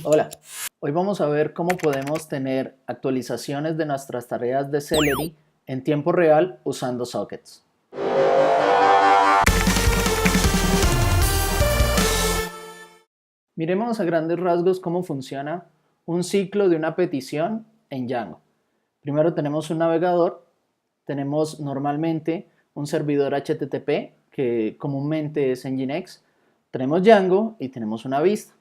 Hola, hoy vamos a ver cómo podemos tener actualizaciones de nuestras tareas de Celery en tiempo real usando sockets. Miremos a grandes rasgos cómo funciona un ciclo de una petición en Django. Primero tenemos un navegador, tenemos normalmente un servidor HTTP que comúnmente es Nginx, tenemos Django y tenemos una vista.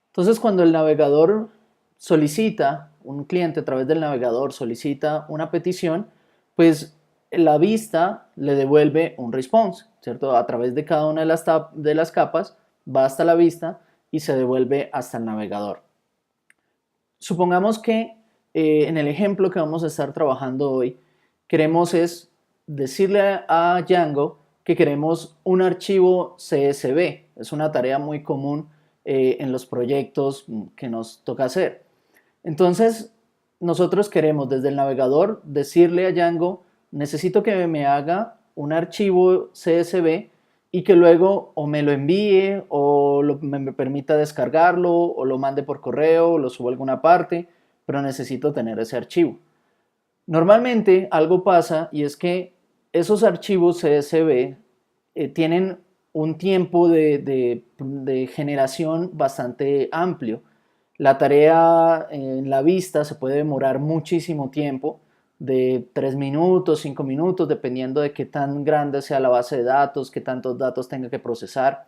Entonces, cuando el navegador solicita, un cliente a través del navegador solicita una petición, pues la vista le devuelve un response, ¿cierto? A través de cada una de las capas va hasta la vista y se devuelve hasta el navegador. Supongamos que en el ejemplo que vamos a estar trabajando hoy, queremos es decirle a Django que queremos un archivo CSV. Es una tarea muy común en los proyectos que nos toca hacer. Entonces, nosotros queremos desde el navegador decirle a Django, necesito que me haga un archivo CSV y que luego o me lo envíe o me permita descargarlo o lo mande por correo o lo suba a alguna parte, pero necesito tener ese archivo. Normalmente algo pasa y es que esos archivos CSV tienen un tiempo de generación bastante amplio. La tarea en la vista se puede demorar muchísimo tiempo, de 3 minutos, 5 minutos, dependiendo de qué tan grande sea la base de datos, qué tantos datos tenga que procesar.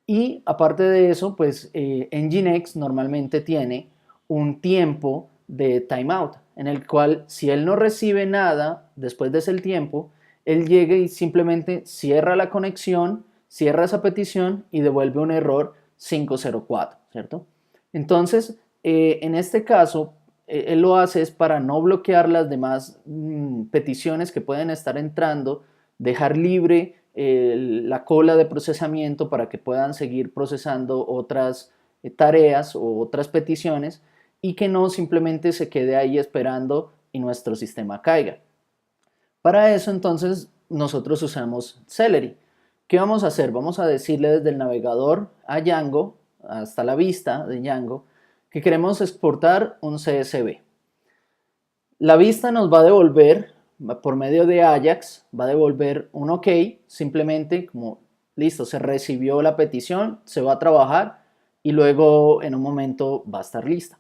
Y aparte de eso, pues Nginx normalmente tiene un tiempo de timeout, en el cual si él no recibe nada después de ese tiempo, él llega y simplemente cierra la conexión, cierra esa petición y devuelve un error 504, ¿cierto? Entonces, en este caso, él lo hace es para no bloquear las demás peticiones que pueden estar entrando, dejar libre la cola de procesamiento para que puedan seguir procesando otras tareas o otras peticiones y que no simplemente se quede ahí esperando y nuestro sistema caiga. Para eso entonces nosotros usamos Celery. ¿Qué vamos a hacer? Vamos a decirle desde el navegador a Django, hasta la vista de Django, que queremos exportar un CSV. La vista nos va a devolver, por medio de Ajax, va a devolver un OK, simplemente como, listo, se recibió la petición, se va a trabajar y luego en un momento va a estar lista.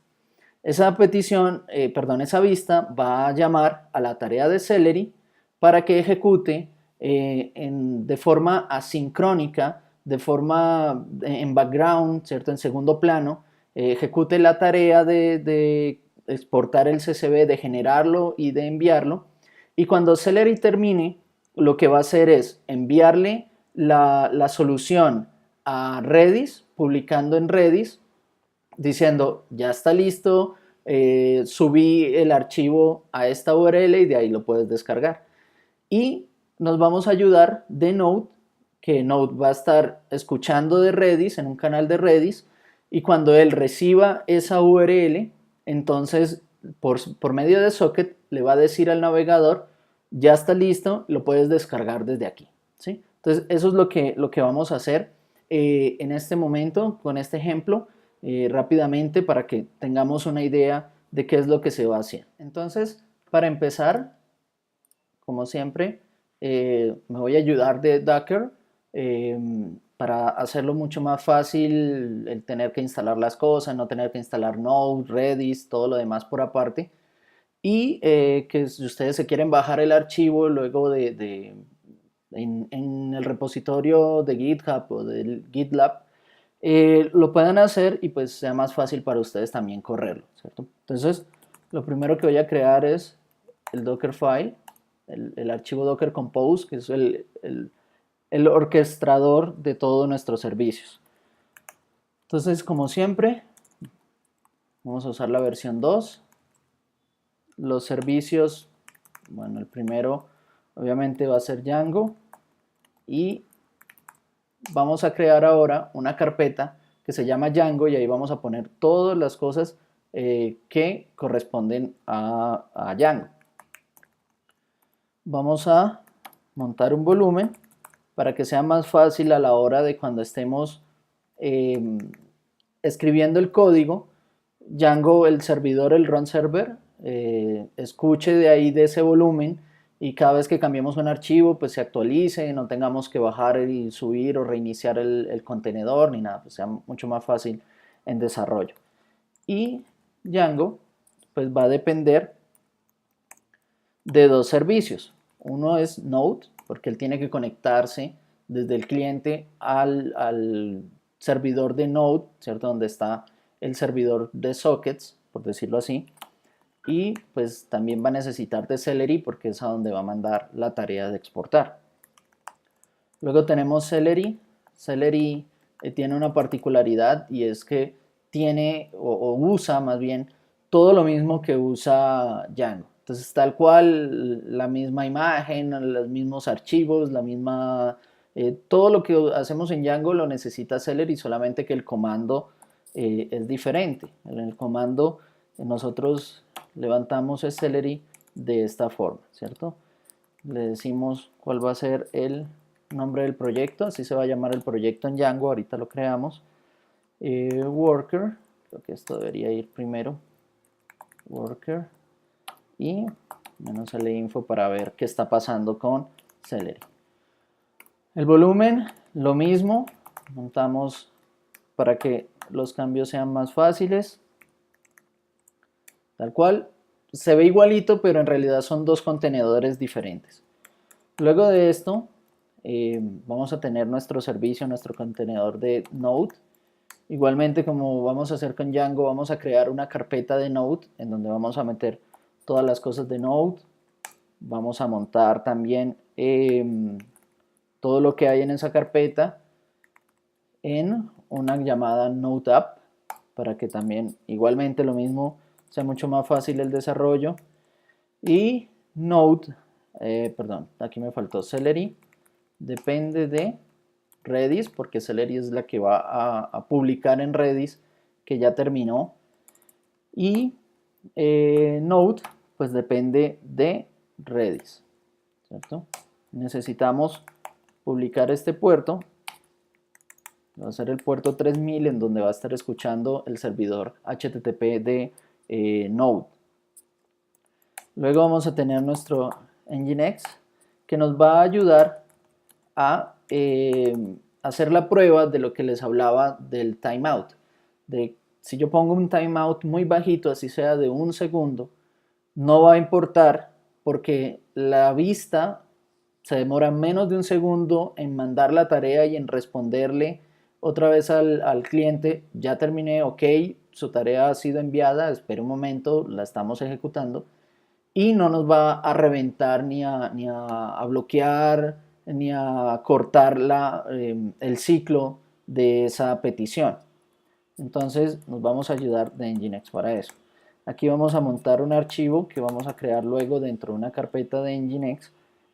Esa petición, esa vista va a llamar a la tarea de Celery para que ejecute de forma asincrónica, de forma en background, ¿cierto? En segundo plano, ejecute la tarea de exportar el CSV, de generarlo y de enviarlo. Y cuando Celery termine, lo que va a hacer es enviarle la solución a Redis, publicando en Redis, diciendo ya está listo, subí el archivo a esta URL y de ahí lo puedes descargar. Y nos vamos a ayudar de Node, que Node va a estar escuchando de Redis, en un canal de Redis, y cuando él reciba esa URL, entonces por medio de socket le va a decir al navegador, ya está listo, lo puedes descargar desde aquí, ¿sí? Entonces eso es lo que vamos a hacer en este momento con este ejemplo rápidamente para que tengamos una idea de qué es lo que se va a hacer. Entonces, para empezar, como siempre, me voy a ayudar de Docker para hacerlo mucho más fácil, el tener que instalar las cosas, no tener que instalar Node, Redis, todo lo demás por aparte. Y que si ustedes se quieren bajar el archivo luego en el repositorio de GitHub o del GitLab, lo puedan hacer y pues sea más fácil para ustedes también correrlo, ¿cierto? Entonces, lo primero que voy a crear es el Dockerfile, el archivo Docker Compose, que es el orquestador de todos nuestros servicios. Entonces, como siempre, vamos a usar la versión 2. Los servicios, bueno, el primero obviamente va a ser Django y vamos a crear ahora una carpeta que se llama Django y ahí vamos a poner todas las cosas que corresponden a Django. Vamos a montar un volumen para que sea más fácil a la hora de cuando estemos escribiendo el código, Django, el servidor, el run server, escuche de ahí de ese volumen y cada vez que cambiemos un archivo pues se actualice, no tengamos que bajar y subir o reiniciar el contenedor ni nada, pues sea mucho más fácil en desarrollo. Y Django pues va a depender de dos servicios. Uno es Node, porque él tiene que conectarse desde el cliente al servidor de Node, ¿cierto? Donde está el servidor de sockets, por decirlo así. Y pues también va a necesitar de Celery porque es a donde va a mandar la tarea de exportar. Luego tenemos Celery. Celery tiene una particularidad y es que tiene o usa más bien todo lo mismo que usa Django. Entonces tal cual la misma imagen, los mismos archivos, la misma... todo lo que hacemos en Django lo necesita Celery, solamente que el comando es diferente. En el comando nosotros levantamos el Celery de esta forma, ¿cierto? Le decimos cuál va a ser el nombre del proyecto, así se va a llamar el proyecto en Django, ahorita lo creamos. Worker, creo que esto debería ir primero, worker, y menos el info para ver qué está pasando con Celery. El volumen, lo mismo, montamos para que los cambios sean más fáciles, tal cual, se ve igualito, pero en realidad son dos contenedores diferentes. Luego de esto, vamos a tener nuestro servicio, nuestro contenedor de Node. Igualmente, como vamos a hacer con Django, vamos a crear una carpeta de Node en donde vamos a meter todas las cosas de Node. Vamos a montar también todo lo que hay en esa carpeta en una llamada Node App para que también igualmente lo mismo sea mucho más fácil el desarrollo. Y Node, perdón, aquí me faltó Celery, depende de Redis, porque Celery es la que va a publicar en Redis, que ya terminó. Y Node, pues depende de Redis, ¿cierto? Necesitamos publicar este puerto, va a ser el puerto 3000, en donde va a estar escuchando el servidor HTTP de Node. Luego vamos a tener nuestro Nginx, que nos va a ayudar a hacer la prueba de lo que les hablaba del timeout. De si yo pongo un timeout muy bajito, así sea de 1 segundo, no va a importar porque la vista se demora menos de 1 segundo en mandar la tarea y en responderle otra vez al cliente, ya terminé, ok, su tarea ha sido enviada, espera un momento, la estamos ejecutando, y no nos va a reventar ni a bloquear ni a cortar el ciclo de esa petición. Entonces nos vamos a ayudar de Nginx para eso. Aquí vamos a montar un archivo que vamos a crear luego dentro de una carpeta de Nginx,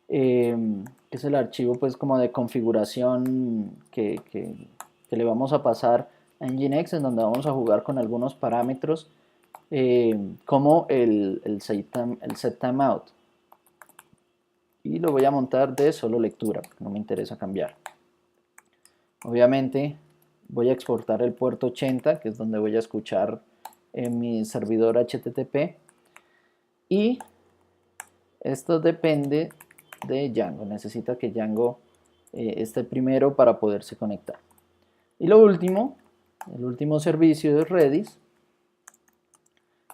que es el archivo pues como de configuración que le vamos a pasar a Nginx, en donde vamos a jugar con algunos parámetros como el set timeout. Y lo voy a montar de solo lectura, porque no me interesa cambiar. Obviamente voy a exportar el puerto 80, que es donde voy a escuchar en mi servidor HTTP. Y esto depende de Django. Necesita que Django esté primero para poderse conectar. Y lo último, el último servicio es Redis.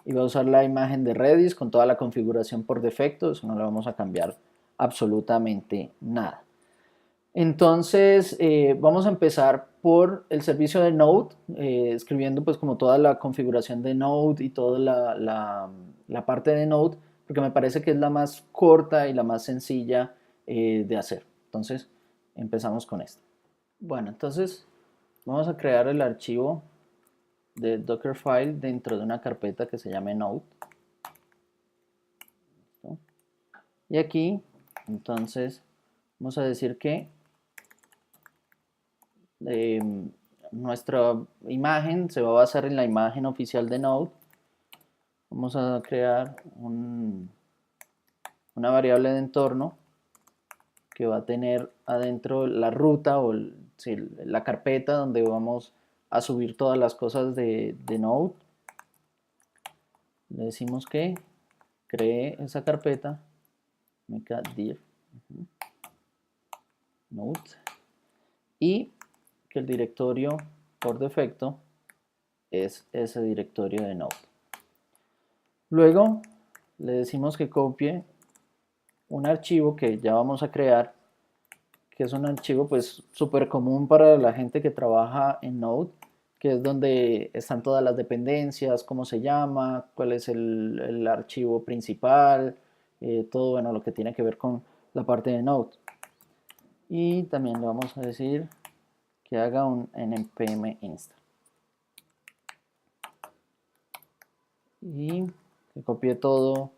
Y va a usar la imagen de Redis con toda la configuración por defecto. Eso no le vamos a cambiar absolutamente nada. Entonces vamos a empezar por el servicio de Node, escribiendo pues como toda la configuración de Node y toda la parte de Node, porque me parece que es la más corta y la más sencilla de hacer. Entonces empezamos con esto. Bueno, entonces vamos a crear el archivo de Dockerfile dentro de una carpeta que se llame Node. ¿Listo? Y aquí entonces vamos a decir que nuestra imagen se va a basar en la imagen oficial de Node. Vamos a crear una variable de entorno que va a tener adentro la ruta o la carpeta donde vamos a subir todas las cosas de Node. le decimos que cree esa carpeta, meca-dir node, y que el directorio por defecto es ese directorio de node. Luego le decimos que copie un archivo que ya vamos a crear, que es un archivo pues súper común para la gente que trabaja en Node, que es donde están todas las dependencias, cómo se llama, cuál es el archivo principal, todo bueno, lo que tiene que ver con la parte de Node. Y también le vamos a decir que haga un npm install. Y que copie todo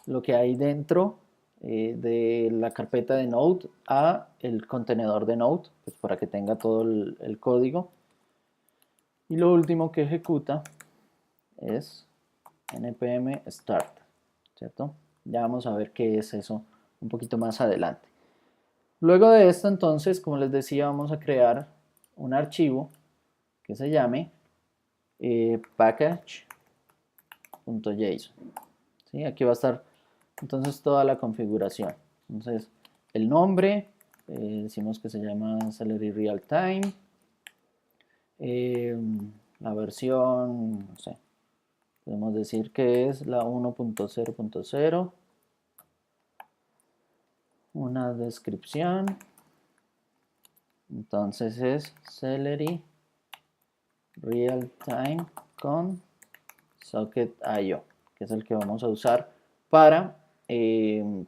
lo que hay dentro de la carpeta de Node a el contenedor de Node, pues para que tenga todo el código. Y lo último que ejecuta es npm start, ¿cierto? Ya vamos a ver qué es eso un poquito más adelante. Luego de esto, entonces, como les decía, vamos a crear un archivo que se llame package.json. ¿Sí? Aquí va a estar entonces toda la configuración. Entonces, el nombre, decimos que se llama Celery Real Time, la versión, no sé, podemos decir que es la 1.0.0, una descripción, entonces es Celery Real Time con Socket.io, que es el que vamos a usar para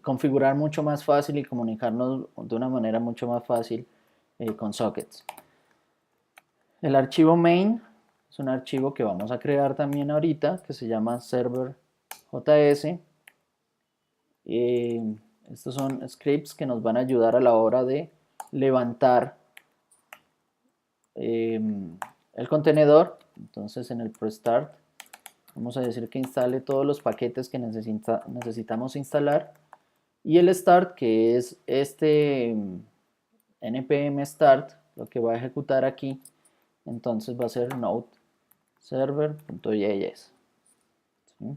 configurar mucho más fácil y comunicarnos de una manera mucho más fácil con sockets. El archivo main es un archivo que vamos a crear también ahorita, que se llama server.js. Estos son scripts que nos van a ayudar a la hora de levantar el contenedor. Entonces en el pre-start vamos a decir que instale todos los paquetes que necesitamos instalar, y el start, que es este npm start, lo que va a ejecutar aquí, entonces va a ser node server.js. ¿Sí?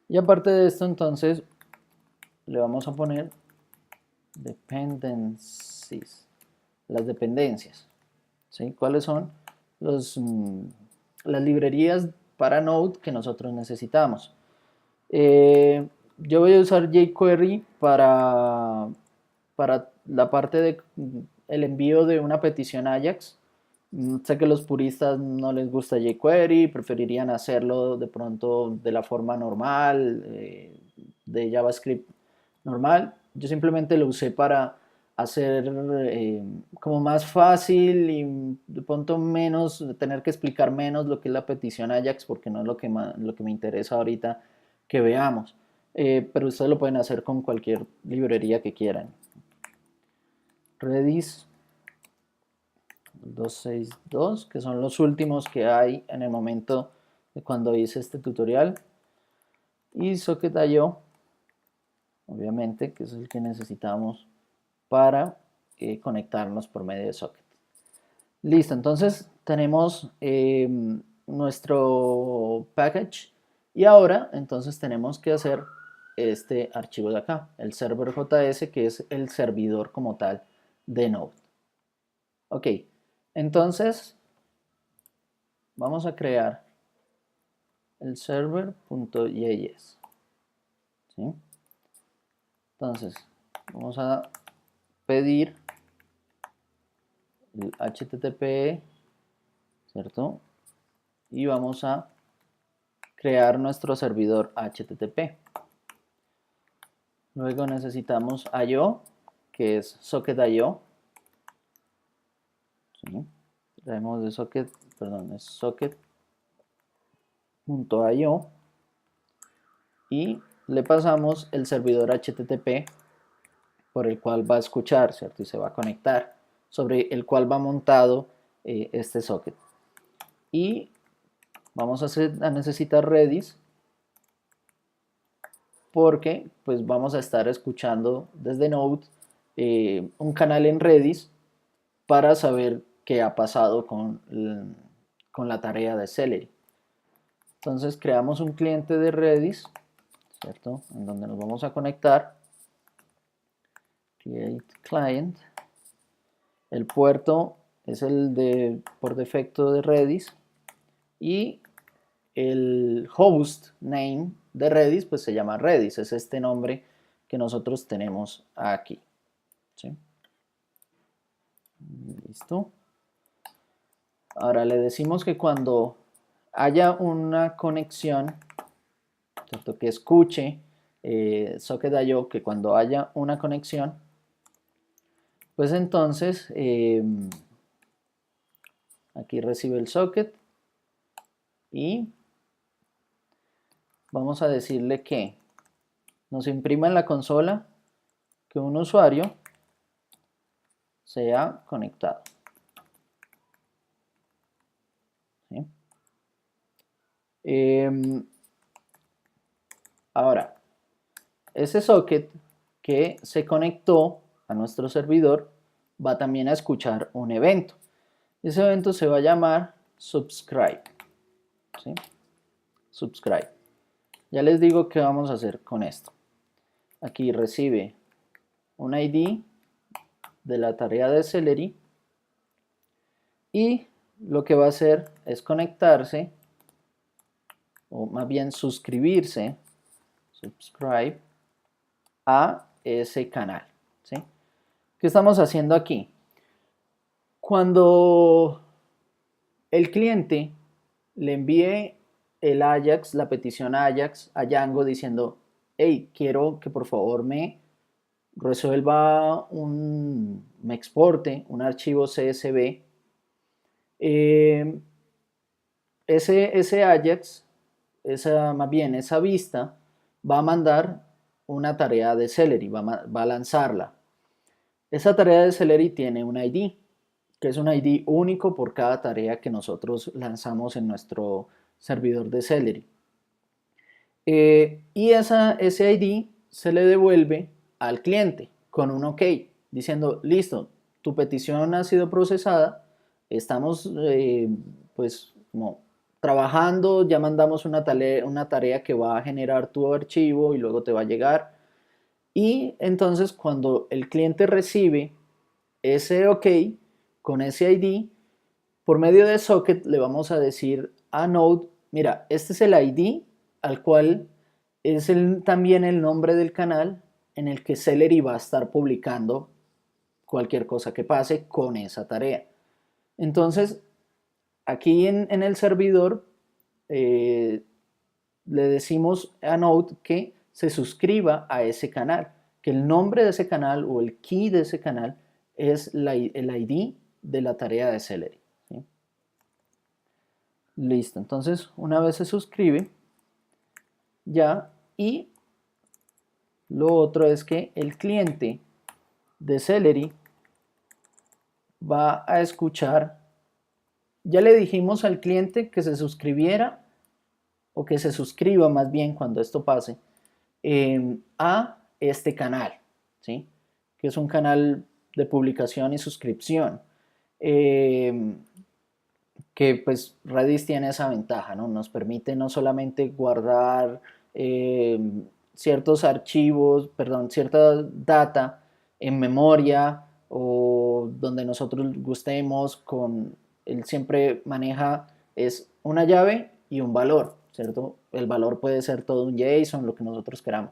Y aparte de esto, entonces le vamos a poner dependencies, las dependencias. ¿Sí? ¿Cuáles son las librerías para Node que nosotros necesitamos? Yo voy a usar jQuery para la parte de el envío de una petición Ajax. Sé que los puristas no les gusta jQuery, preferirían hacerlo de pronto de la forma normal, de JavaScript normal. Yo simplemente lo usé para hacer como más fácil y de pronto menos, tener que explicar menos lo que es la petición Ajax, porque no es lo que me interesa ahorita que veamos. Pero ustedes lo pueden hacer con cualquier librería que quieran. Redis 262, que son los últimos que hay en el momento de cuando hice este tutorial. Y Socket.io, obviamente, que es el que necesitamos para conectarnos por medio de Socket. Listo, entonces tenemos nuestro package, y ahora entonces tenemos que hacer este archivo de acá, el server.js, que es el servidor como tal de Node. Ok, entonces vamos a crear el server.js. ¿Sí? Entonces vamos a pedir el HTTP, ¿cierto? Y vamos a crear nuestro servidor HTTP. Luego necesitamos IO, que es Socket.io. ¿Sí? Traemos de Socket, perdón, es Socket.io, y le pasamos el servidor HTTP por el cual va a escuchar, ¿cierto? Y se va a conectar, sobre el cual va montado este socket. Y vamos a necesitar Redis, porque pues vamos a estar escuchando desde Node un canal en Redis para saber qué ha pasado con la tarea de Celery. Entonces creamos un cliente de Redis, ¿cierto? En donde nos vamos a conectar. Create client. El puerto es el de por defecto de Redis y el host name de Redis pues se llama Redis, es este nombre que nosotros tenemos aquí, ¿sí? Listo. Ahora le decimos que cuando haya una conexión, ¿cierto? Que escuche Socket.io, que cuando haya una conexión, pues entonces aquí recibe el socket y vamos a decirle que nos imprima en la consola que un usuario se ha conectado, ¿sí? Ahora, ese socket que se conectó a nuestro servidor va también a escuchar un evento. Ese evento se va a llamar subscribe, ¿sí? Subscribe. Ya les digo qué vamos a hacer con esto. Aquí recibe un ID de la tarea de Celery y lo que va a hacer es conectarse, o más bien suscribirse, subscribe, a ese canal, ¿sí? ¿Qué estamos haciendo aquí? Cuando el cliente le envíe el Ajax, la petición a Ajax, a Django diciendo, hey, quiero que por favor me resuelva me exporte un archivo CSV, ese Ajax, más bien esa vista, va a mandar una tarea de Celery, va a lanzarla. Esa tarea de Celery tiene un ID, que es un ID único por cada tarea que nosotros lanzamos en nuestro servidor de Celery. Y ese ID se le devuelve al cliente con un OK, diciendo, listo, tu petición ha sido procesada, estamos pues como trabajando, ya mandamos una tarea que va a generar tu archivo y luego te va a llegar. Y entonces cuando el cliente recibe ese OK con ese ID, por medio de Socket le vamos a decir a Node, mira, este es el ID al cual es también el nombre del canal en el que Celery va a estar publicando cualquier cosa que pase con esa tarea. Entonces, aquí en el servidor le decimos a Node que se suscriba a ese canal, que el nombre de ese canal o el key de ese canal es el ID de la tarea de Celery, ¿sí? Listo, entonces una vez se suscribe ya, y lo otro es que el cliente de Celery va a escuchar, ya le dijimos al cliente que se suscribiera o que se suscriba más bien cuando esto pase a este canal, ¿sí? Que es un canal de publicación y suscripción, que pues Redis tiene esa ventaja, ¿no? Nos permite no solamente guardar ciertos archivos, perdón, cierta data en memoria o donde nosotros gustemos, él siempre maneja es una llave y un valor, ¿cierto? El valor puede ser todo un JSON, lo que nosotros queramos,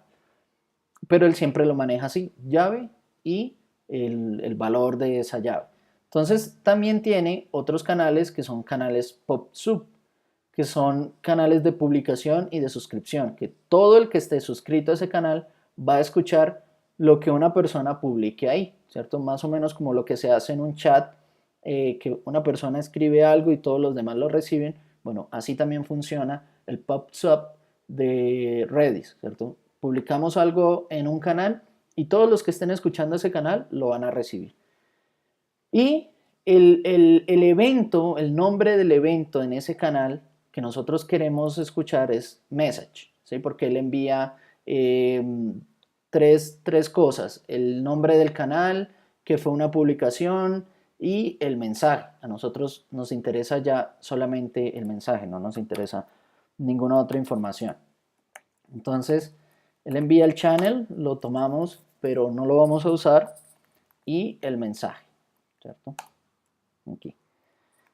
pero él siempre lo maneja así, llave y el valor de esa llave. Entonces también tiene otros canales que son canales PubSub, que son canales de publicación y de suscripción, que todo el que esté suscrito a ese canal va a escuchar lo que una persona publique ahí, ¿cierto? Más o menos como lo que se hace en un chat, que una persona escribe algo y todos los demás lo reciben. Bueno, así también funciona el PubSub de Redis, ¿cierto? Publicamos algo en un canal y todos los que estén escuchando ese canal lo van a recibir. Y el evento, el nombre del evento en ese canal que nosotros queremos escuchar es message, ¿sí? Porque él envía tres cosas: el nombre del canal, que fue una publicación, y el mensaje. A nosotros nos interesa ya solamente el mensaje, no nos interesa ninguna otra información. Entonces, él envía el channel, lo tomamos, pero no lo vamos a usar, y el mensaje, ¿cierto? Aquí.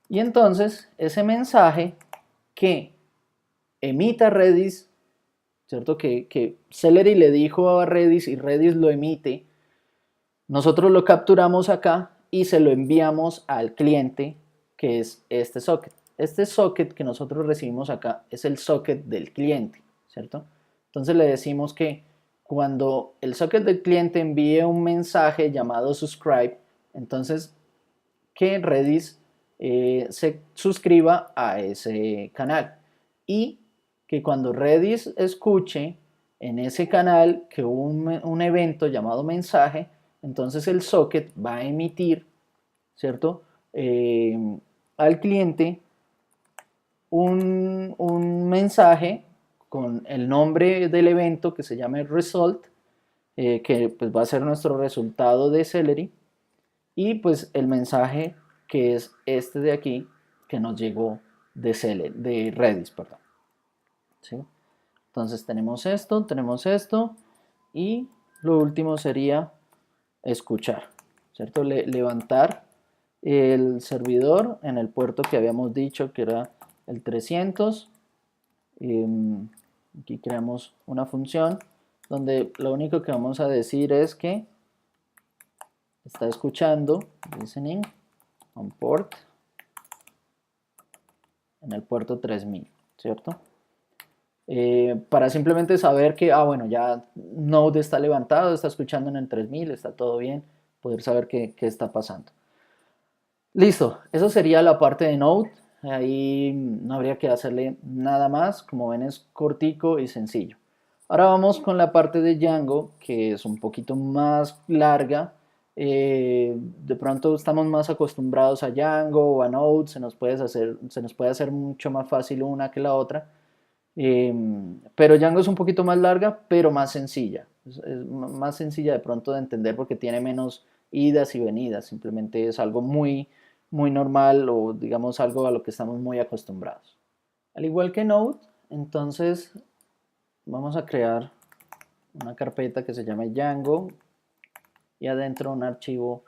Y entonces, ese mensaje que emita Redis, ¿cierto? Que Celery le dijo a Redis y Redis lo emite, nosotros lo capturamos acá y se lo enviamos al cliente, que es este socket. Este socket que nosotros recibimos acá es el socket del cliente, ¿cierto? Entonces le decimos que cuando el socket del cliente envíe un mensaje llamado subscribe, entonces que Redis se suscriba a ese canal, y que cuando Redis escuche en ese canal que hubo un evento llamado mensaje, entonces el socket va a emitir, ¿cierto? Al cliente un mensaje con el nombre del evento que se llama result, que pues va a ser nuestro resultado de Celery, y pues el mensaje que es este de aquí que nos llegó de Redis, perdón. ¿Sí? Entonces tenemos esto y lo último sería escuchar, ¿cierto? Levantar el servidor en el puerto que habíamos dicho que era el 300. Aquí creamos una función donde lo único que vamos a decir es que está escuchando, listening on port, en el puerto 3000, ¿cierto? Para simplemente saber que, bueno, ya Node está levantado, está escuchando en el 3000, está todo bien, poder saber qué está pasando. Listo, eso sería la parte de Node. Ahí no habría que hacerle nada más, como ven es cortico y sencillo. Ahora vamos con la parte de Django, que es un poquito más larga. De pronto estamos más acostumbrados a Django o a Node, se nos puede hacer mucho más fácil una que la otra. Pero Django es un poquito más larga, pero más sencilla. Es más sencilla de pronto de entender porque tiene menos idas y venidas. Simplemente es algo muy normal, o digamos algo a lo que estamos muy acostumbrados. Al igual que Node, entonces vamos a crear una carpeta que se llama Django y adentro un archivo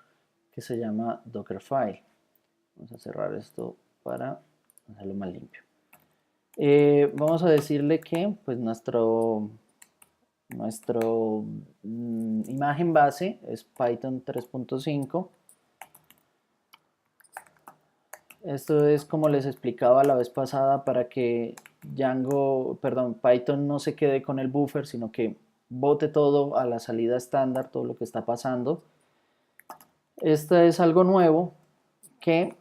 que se llama Dockerfile. Vamos a cerrar esto para hacerlo más limpio. Vamos a decirle que pues nuestro imagen base es Python 3.5. Esto es como les explicaba la vez pasada, para que Python no se quede con el buffer, sino que bote todo a la salida estándar, todo lo que está pasando. Esto es algo nuevo que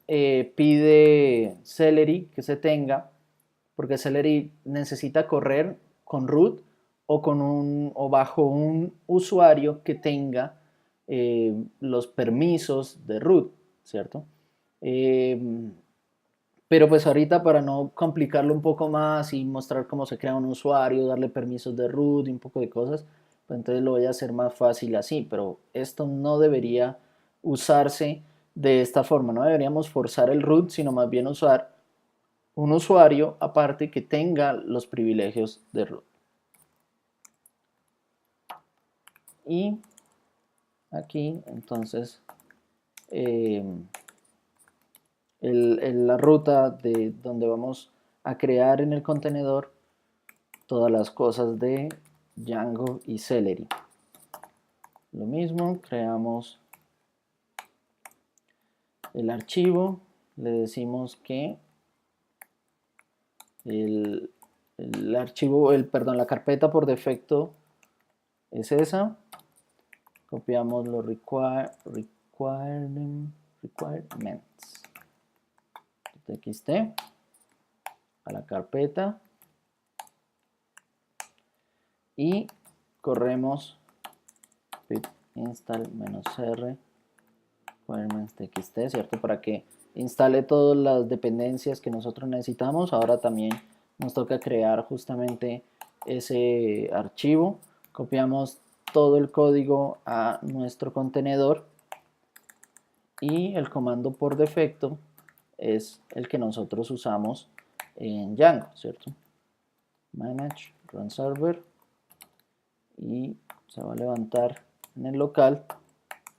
pide Celery que se tenga, porque Celery necesita correr con root o bajo un usuario que tenga los permisos de root, ¿cierto? Pero pues ahorita, para no complicarlo un poco más y mostrar cómo se crea un usuario, darle permisos de root y un poco de cosas, pues entonces lo voy a hacer más fácil así. Pero esto no debería usarse de esta forma, no deberíamos forzar el root, sino más bien usar un usuario aparte que tenga los privilegios de root. Y aquí entonces la ruta de donde vamos a crear en el contenedor todas las cosas de Django y Celery. Lo mismo, creamos el archivo, le decimos que la carpeta por defecto es esa. Copiamos los requirements txt a la carpeta y corremos pip install -r requirements txt, ¿cierto? Para que instale todas las dependencias que nosotros necesitamos. Ahora también nos toca crear justamente ese archivo. Copiamos todo el código a nuestro contenedor y el comando por defecto es el que nosotros usamos en Django, ¿cierto? Manage, run server, y se va a levantar en el local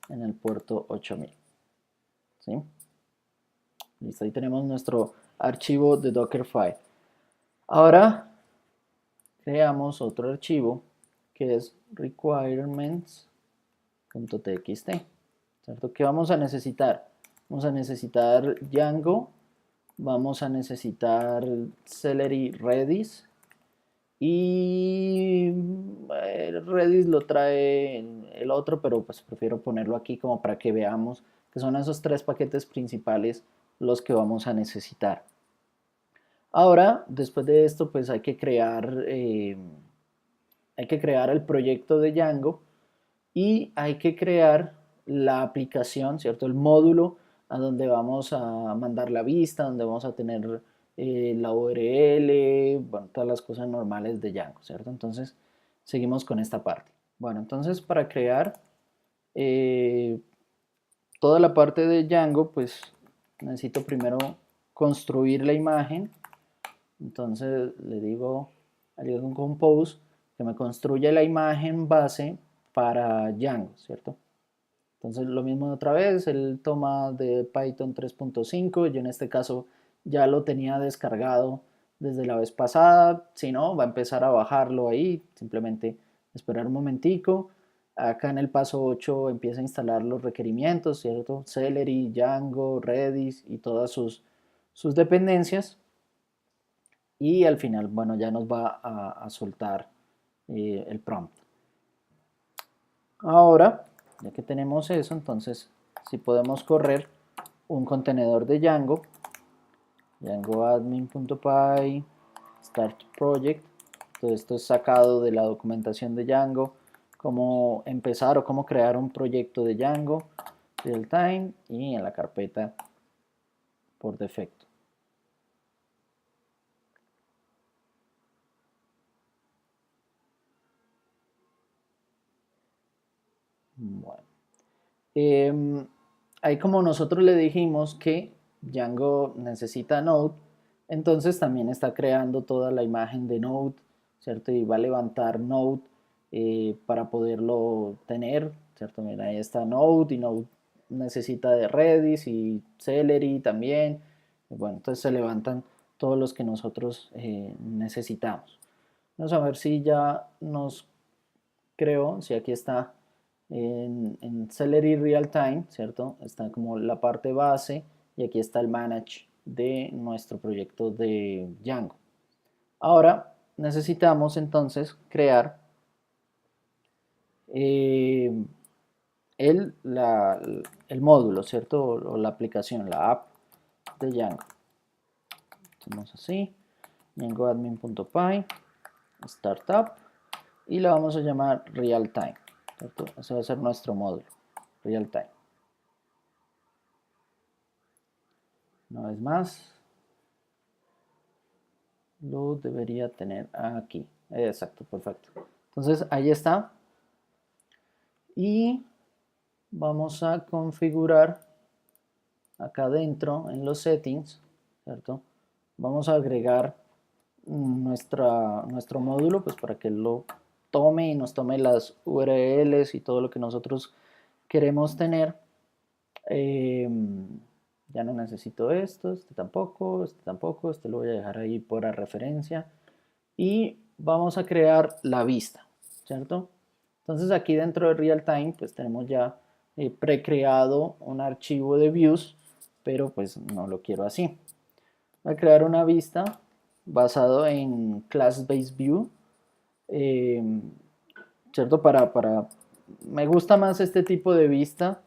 en el puerto 8000. ¿Sí? Listo, ahí tenemos nuestro archivo de Dockerfile. Ahora creamos otro archivo que es requirements.txt. ¿Cierto? ¿Qué vamos a necesitar? Vamos a necesitar Django, vamos a necesitar Celery Redis, y Redis lo trae el otro, pero pues prefiero ponerlo aquí como para que veamos que son esos tres paquetes principales los que vamos a necesitar. Ahora, después de esto, pues hay que crear el proyecto de Django y hay que crear la aplicación, ¿cierto? El módulo a donde vamos a mandar la vista, donde vamos a tener la URL, bueno, todas las cosas normales de Django, ¿cierto? Entonces, seguimos con esta parte. Bueno, entonces para crear toda la parte de Django, pues necesito primero construir la imagen. Entonces le digo al compose que me construya la imagen base para Django, ¿cierto? Entonces lo mismo otra vez, él toma de Python 3.5, yo en este caso ya lo tenía descargado desde la vez pasada, si no, va a empezar a bajarlo ahí, simplemente esperar un momentico. Acá en el paso 8 empieza a instalar los requerimientos, ¿cierto? Celery, Django, Redis y todas sus dependencias. Y al final, bueno, ya nos va a soltar el prompt. Ahora, ya que tenemos eso, entonces si podemos correr un contenedor de Django, django-admin.py start project. Todo esto es sacado de la documentación de Django, cómo empezar o cómo crear un proyecto de Django real time y en la carpeta por defecto. Bueno. Ahí como nosotros le dijimos que Django necesita Node, entonces también está creando toda la imagen de Node, ¿cierto? Y va a levantar Node para poderlo tener, ¿cierto? Mira, ahí está Node y Node necesita de Redis y Celery también. Bueno, entonces se levantan todos los que nosotros necesitamos. Vamos a ver si ya nos creó, si aquí está en Celery Real Time, ¿cierto? Está como la parte base y aquí está el manage de nuestro proyecto de Django. Ahora necesitamos entonces crear el módulo, ¿cierto? O la aplicación, la app de Django. Hacemos así, djangoadmin.py, startup, y la vamos a llamar real time, ¿cierto? Ese va a ser nuestro módulo, real time. Una vez más, lo debería tener aquí. Exacto, perfecto. Entonces ahí está. Y vamos a configurar acá adentro en los settings, ¿cierto? Vamos a agregar nuestro módulo, pues para que lo tome y nos tome las URLs y todo lo que nosotros queremos tener. Ya no necesito esto, este tampoco, este lo voy a dejar ahí por referencia. Y vamos a crear la vista, ¿cierto? Entonces aquí dentro de Realtime pues tenemos ya precreado un archivo de views, pero pues no lo quiero así. Voy a crear una vista basado en Class Based View, ¿cierto? Me gusta más este tipo de vista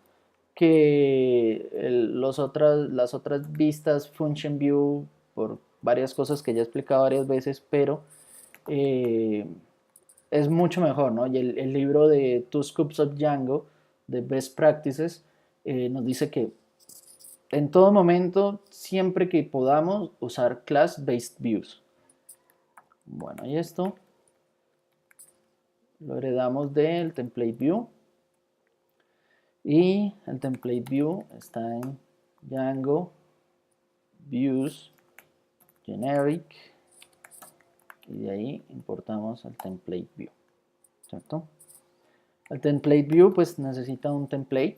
que las otras vistas Function View por varias cosas que ya he explicado varias veces, pero es mucho mejor, ¿no? Y el libro de Two Scoops of Django, de Best Practices, nos dice que en todo momento, siempre que podamos, usar Class-Based Views. Bueno, y esto lo heredamos del Template View. Y el Template View está en Django Views generic, y de ahí importamos al template view, ¿cierto? El template view pues necesita un template.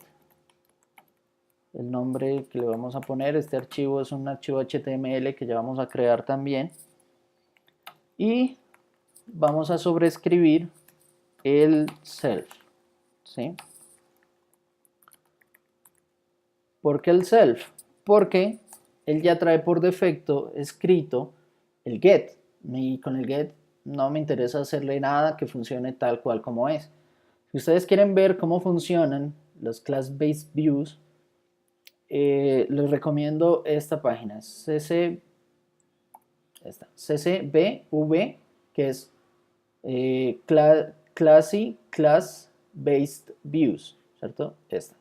El nombre que le vamos a poner, este archivo es un archivo HTML que ya vamos a crear también. Y vamos a sobreescribir el self, ¿sí? ¿Por qué el self? Porque él ya trae por defecto escrito el get, y con el get no me interesa hacerle nada que funcione tal cual como es. Si ustedes quieren ver cómo funcionan los class-based views, les recomiendo esta página, CCBV, que es Class Based Views, ¿cierto? Esta.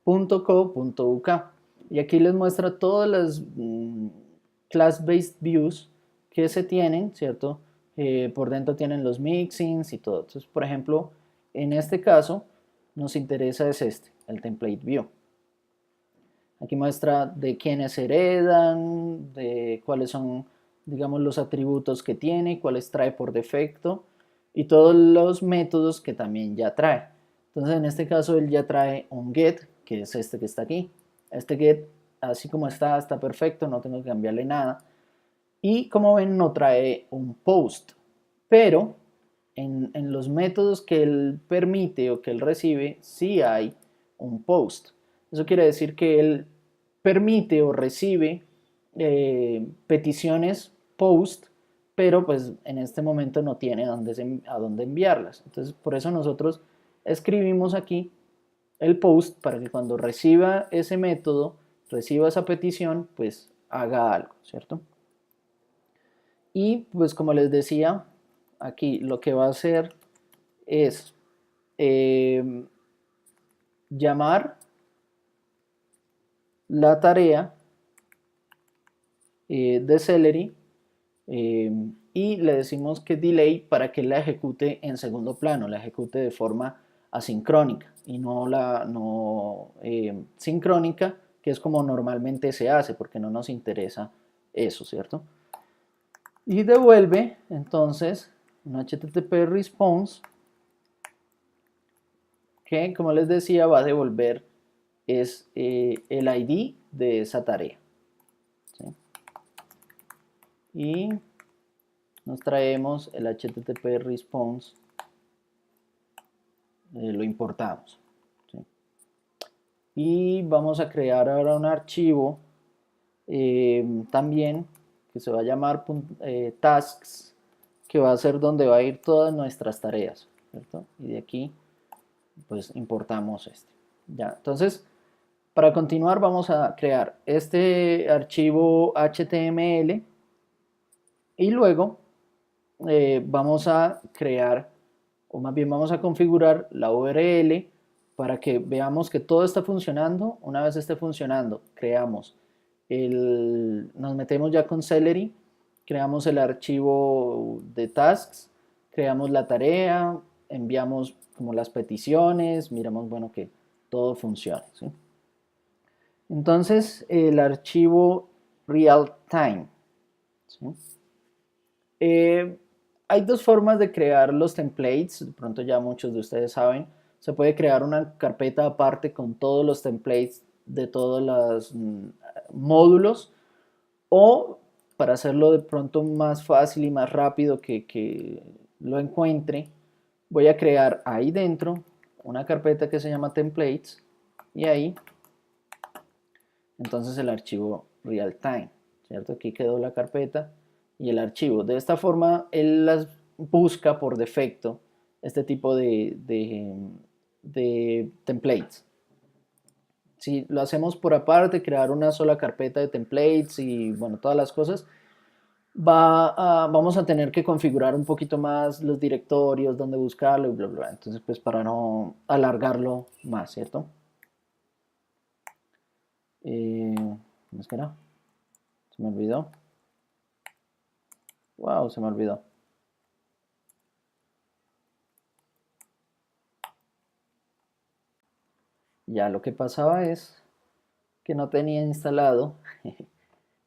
.co.uk. Y aquí les muestra todas las Class Based Views que se tienen, ¿cierto? Por dentro tienen los mixins y todo. Entonces, por ejemplo, en este caso, nos interesa es este, el Template View. Aquí muestra de quiénes heredan, de cuáles son, digamos, los atributos que tiene, cuáles trae por defecto y todos los métodos que también ya trae. Entonces, en este caso, él ya trae un get, que es este que está aquí. Este get, así como está perfecto, no tengo que cambiarle nada. Y como ven, no trae un post, pero en los métodos que él permite o que él recibe, sí hay un post. Eso quiere decir que él permite o recibe peticiones post, pero pues en este momento no tiene a dónde enviarlas. Entonces, por eso nosotros escribimos aquí el post para que cuando reciba ese método, reciba esa petición, pues haga algo, ¿cierto? Y pues como les decía, aquí lo que va a hacer es llamar la tarea de Celery y le decimos que delay para que la ejecute en segundo plano, la ejecute de forma asincrónica y no sincrónica, que es como normalmente se hace, porque no nos interesa eso, ¿cierto? Y devuelve entonces un HTTP response que, como les decía, va a devolver es el ID de esa tarea, ¿sí? Y nos traemos el HTTP response, lo importamos, ¿sí? Y vamos a crear ahora un archivo también que se va a llamar tasks, que va a ser donde va a ir todas nuestras tareas, ¿cierto? Y de aquí pues importamos este. Ya, entonces para continuar vamos a crear este archivo HTML y luego vamos a crear, o más bien vamos a configurar la URL para que veamos que todo está funcionando. Una vez esté funcionando, nos metemos ya con Celery, creamos el archivo de tasks, creamos la tarea, enviamos como las peticiones, miramos, bueno, que todo funcione, ¿sí? Entonces, el archivo realtime, ¿sí? Hay dos formas de crear los templates, de pronto ya muchos de ustedes saben. Se puede crear una carpeta aparte con todos los templates de todos los módulos, o para hacerlo de pronto más fácil y más rápido que lo encuentre, voy a crear ahí dentro una carpeta que se llama templates y ahí entonces el archivo realtime, ¿cierto? Aquí quedó la carpeta y el archivo. De esta forma, él las busca por defecto, este tipo de templates. Si lo hacemos por aparte, crear una sola carpeta de templates y bueno, todas las cosas, vamos a tener que configurar un poquito más los directorios, donde buscarlo y bla, bla, bla. Entonces, pues para no alargarlo más, ¿cierto? ¿Cómo es que era? Se me olvidó. Wow, se me olvidó. Ya lo que pasaba es que no tenía instalado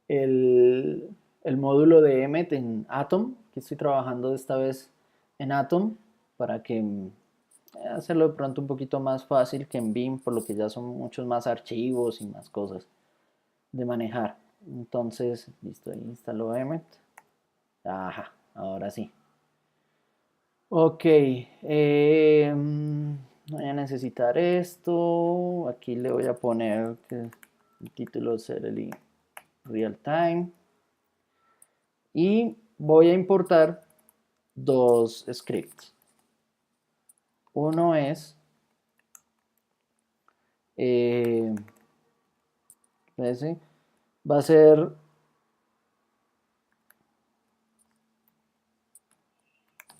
el módulo de Emmet en Atom, que estoy trabajando esta vez en Atom, para que hacerlo de pronto un poquito más fácil que en Vim, por lo que ya son muchos más archivos y más cosas de manejar. Entonces, listo, ahí instaló Emmet. Ajá, ahora sí. Ok, voy a necesitar esto. Aquí le voy a poner que el título es Celery Real Time. Y voy a importar dos scripts. Uno es ese, va a ser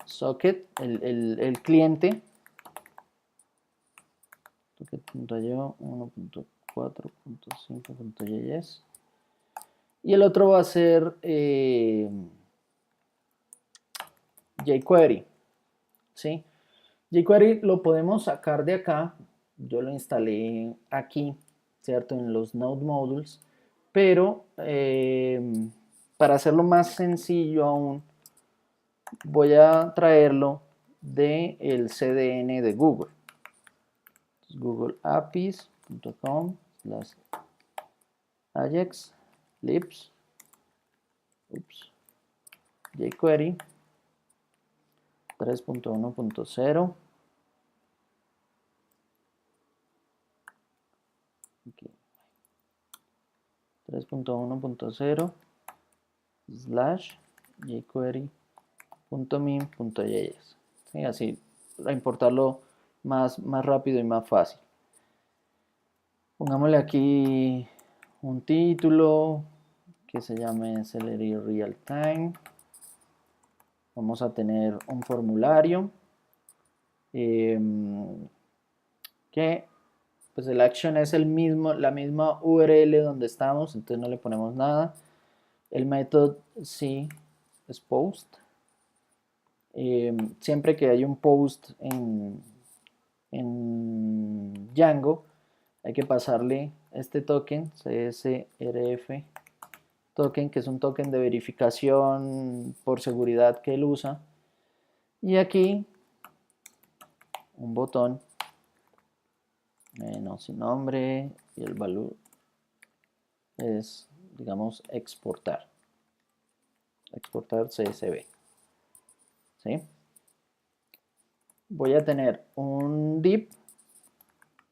socket, el cliente, socket.io 1.4.5.js, y el otro va a ser jQuery, ¿sí? jQuery lo podemos sacar de acá, yo lo instalé aquí, ¿cierto? En los Node Modules, pero para hacerlo más sencillo aún, voy a traerlo del CDN de Google. googleapis.com/ajax libs jQuery 3.1.0 3.1.0 /jQuery.min.js. ¿Sí? Así, para importarlo más rápido y más fácil. Pongámosle aquí un título que se llame Celery Real Time. Vamos a tener un formulario que pues el action es la misma URL donde estamos, entonces no le ponemos nada. El método sí es post. Siempre que hay un post en Django, hay que pasarle este token, CSRF token, que es un token de verificación por seguridad que él usa. Y aquí un botón, no sin nombre, y el valor es, digamos, exportar CSV. ¿Sí? Voy a tener un div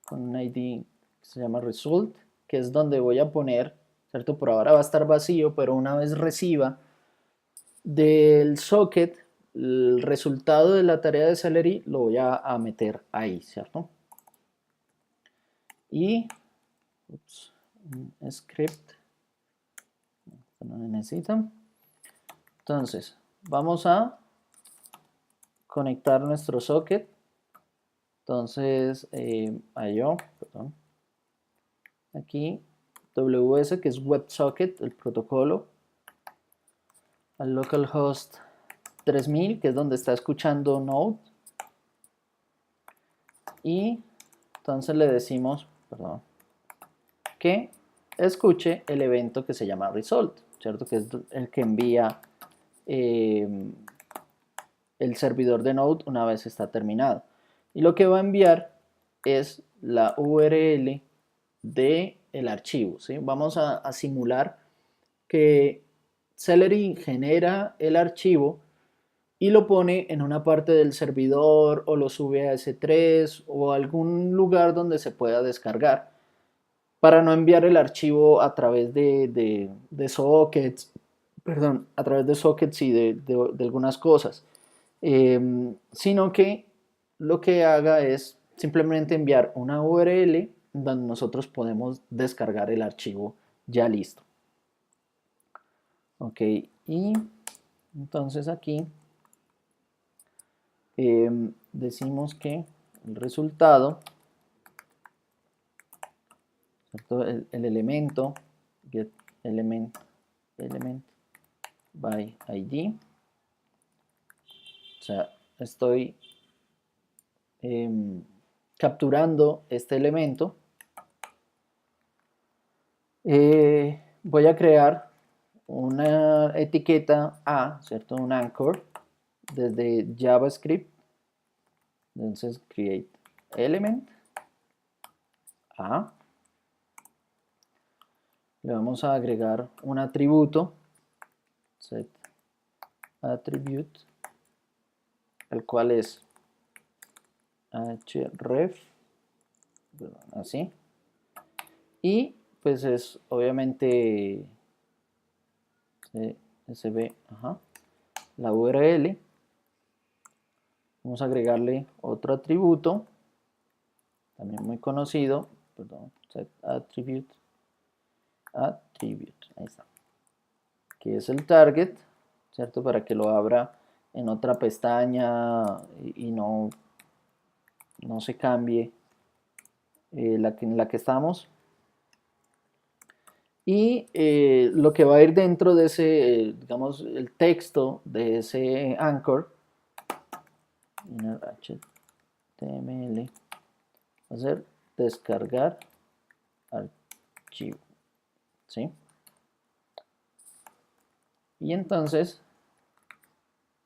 con un ID que se llama result, que es donde voy a poner, ¿cierto? Por ahora va a estar vacío, pero una vez reciba del socket el resultado de la tarea de Celery, lo voy a meter ahí, ¿cierto? Y un script, no necesitan. Entonces, vamos a conectar nuestro socket. Entonces, perdón, aquí WS, que es WebSocket, el protocolo, al localhost 3000, que es donde está escuchando Node, y entonces le decimos, perdón, que escuche el evento que se llama result, ¿cierto? Que es el que envía el servidor de Node una vez está terminado. Y lo que va a enviar es la URL del archivo, ¿sí? Vamos a simular que Celery genera el archivo y lo pone en una parte del servidor o lo sube a S3 o algún lugar donde se pueda descargar para no enviar el archivo a través de sockets, perdón, a través de sockets y de algunas cosas, sino que lo que haga es simplemente enviar una URL donde nosotros podemos descargar el archivo ya listo. Ok, y entonces aquí decimos que el resultado, ¿cierto? El elemento get element by id, o sea, estoy capturando este elemento. Voy a crear una etiqueta A, ¿cierto? Un anchor desde JavaScript. Entonces create element A. Le vamos a agregar un atributo, set attribute, el cual es href, así, y pues es obviamente csv, la URL. Vamos a agregarle otro atributo, también muy conocido, perdón, set attribute, ahí está, que es el target, ¿cierto? Para que lo abra en otra pestaña y no se cambie en la que estamos. Y lo que va a ir dentro de ese, digamos, el texto de ese anchor, HTML, va a ser descargar archivo, ¿sí? Y entonces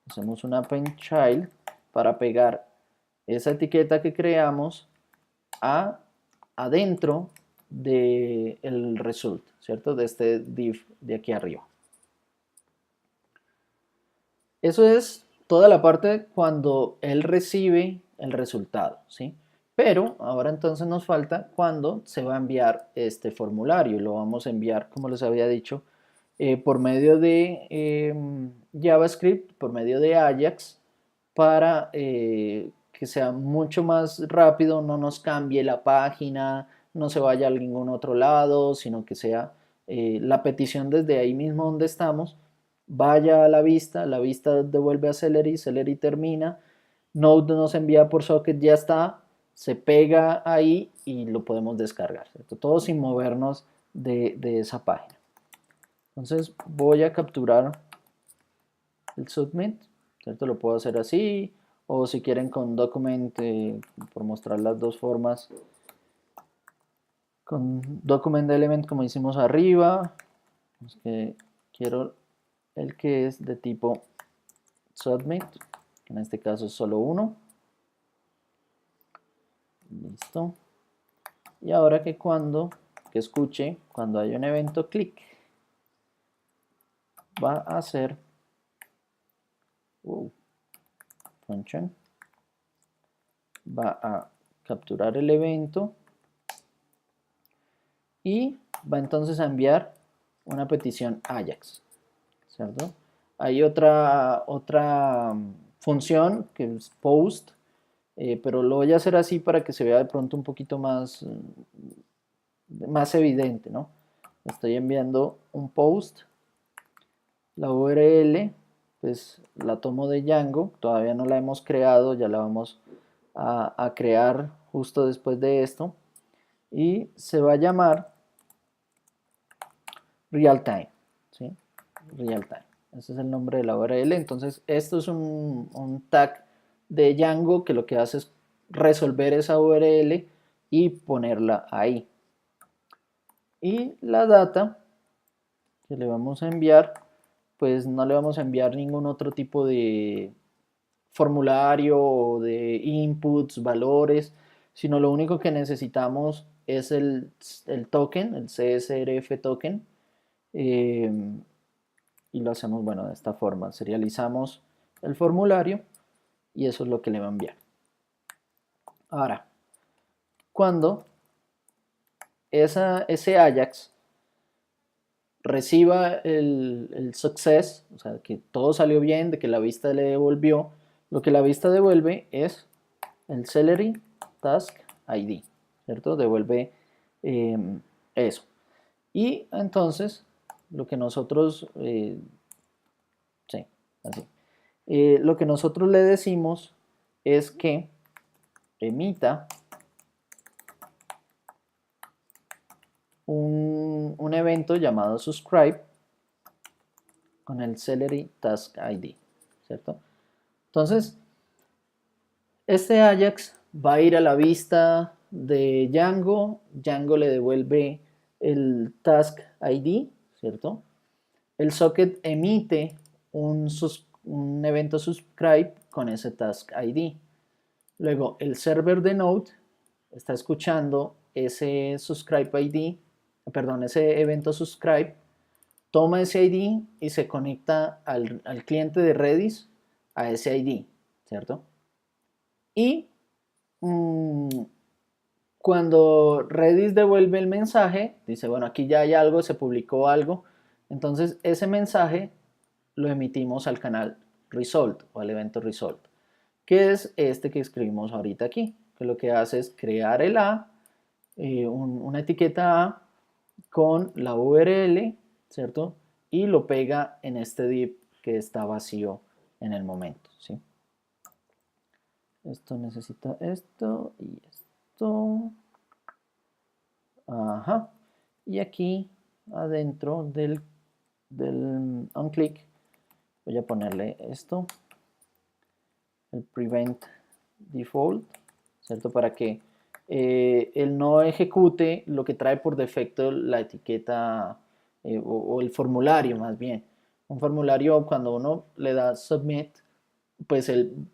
hacemos una append child para pegar esa etiqueta que creamos adentro del result, ¿cierto? De este div de aquí arriba. Eso es toda la parte cuando él recibe el resultado, ¿sí? Pero ahora entonces nos falta cuando se va a enviar este formulario. Lo vamos a enviar, como les había dicho, por medio de JavaScript, por medio de Ajax, para que sea mucho más rápido, no nos cambie la página, no se vaya a ningún otro lado, sino que sea la petición desde ahí mismo donde estamos, vaya a la vista devuelve a Celery, Celery termina, Node nos envía por socket, ya está, se pega ahí y lo podemos descargar, ¿cierto? Todo sin movernos de esa página. Entonces voy a capturar el submit, ¿cierto? Lo puedo hacer así, o si quieren con document, por mostrar las dos formas, con document element como hicimos arriba, es que quiero el que es de tipo submit, que en este caso es solo uno. Listo. Y ahora que escuche, cuando hay un evento click, va a hacer function, va a capturar el evento y va entonces a enviar una petición Ajax, ¿cierto? Hay otra función que es post, pero lo voy a hacer así para que se vea de pronto un poquito más evidente, ¿no? Estoy enviando un post, la URL, pues la tomo de Django, todavía no la hemos creado, ya la vamos a crear justo después de esto, y se va a llamar realtime, ¿sí? Realtime, ese es el nombre de la URL. Entonces esto es un tag de Django que lo que hace es resolver esa URL y ponerla ahí. Y la data que le vamos a enviar, pues no le vamos a enviar ningún otro tipo de formulario o de inputs, valores, sino lo único que necesitamos es el token, el CSRF token, y lo hacemos, bueno, de esta forma, serializamos el formulario y eso es lo que le va a enviar. Ahora, cuando ese Ajax reciba el success, o sea, que todo salió bien, de que la vista le devolvió, lo que la vista devuelve es el Celery Task ID, ¿cierto? Devuelve eso. Y entonces, lo que nosotros, sí, así. Lo que nosotros le decimos es que emita un evento llamado subscribe con el Celery Task ID, ¿cierto? Entonces, este Ajax va a ir a la vista de Django, Django le devuelve el Task ID, ¿cierto? el socket emite un evento subscribe con ese task ID. Luego el server de Node está escuchando ese subscribe ID, perdón, ese evento subscribe, toma ese ID y se conecta al cliente de Redis a ese ID, ¿cierto? Y cuando Redis devuelve el mensaje, dice, bueno, aquí ya hay algo, se publicó algo, entonces ese mensaje lo emitimos al canal result o al evento result, que es este que escribimos ahorita aquí, que lo que hace es crear el A, una etiqueta A con la URL, ¿cierto? Y lo pega en este div que está vacío en el momento, ¿sí? Esto necesita esto y esto. Ajá. Y aquí adentro del onClick voy a ponerle esto, el prevent default, ¿cierto? Para que él no ejecute lo que trae por defecto la etiqueta o el formulario más bien. Un formulario cuando uno le da submit, pues él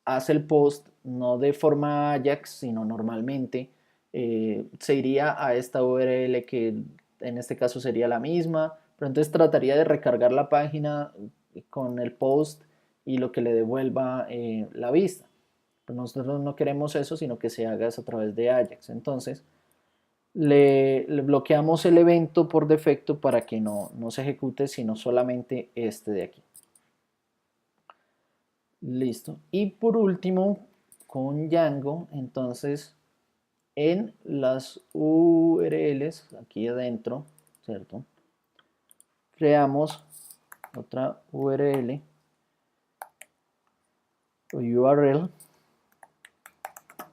hace el post no de forma Ajax, sino normalmente se iría a esta URL que en este caso sería la misma, pero entonces trataría de recargar la página con el post y lo que le devuelva la vista. Pero nosotros no queremos eso, sino que se haga eso a través de Ajax. Entonces, le bloqueamos el evento por defecto para que no se ejecute, sino solamente este de aquí. Listo. Y por último, con Django, entonces, en las URLs, aquí adentro, ¿cierto? Creamos otra URL o URL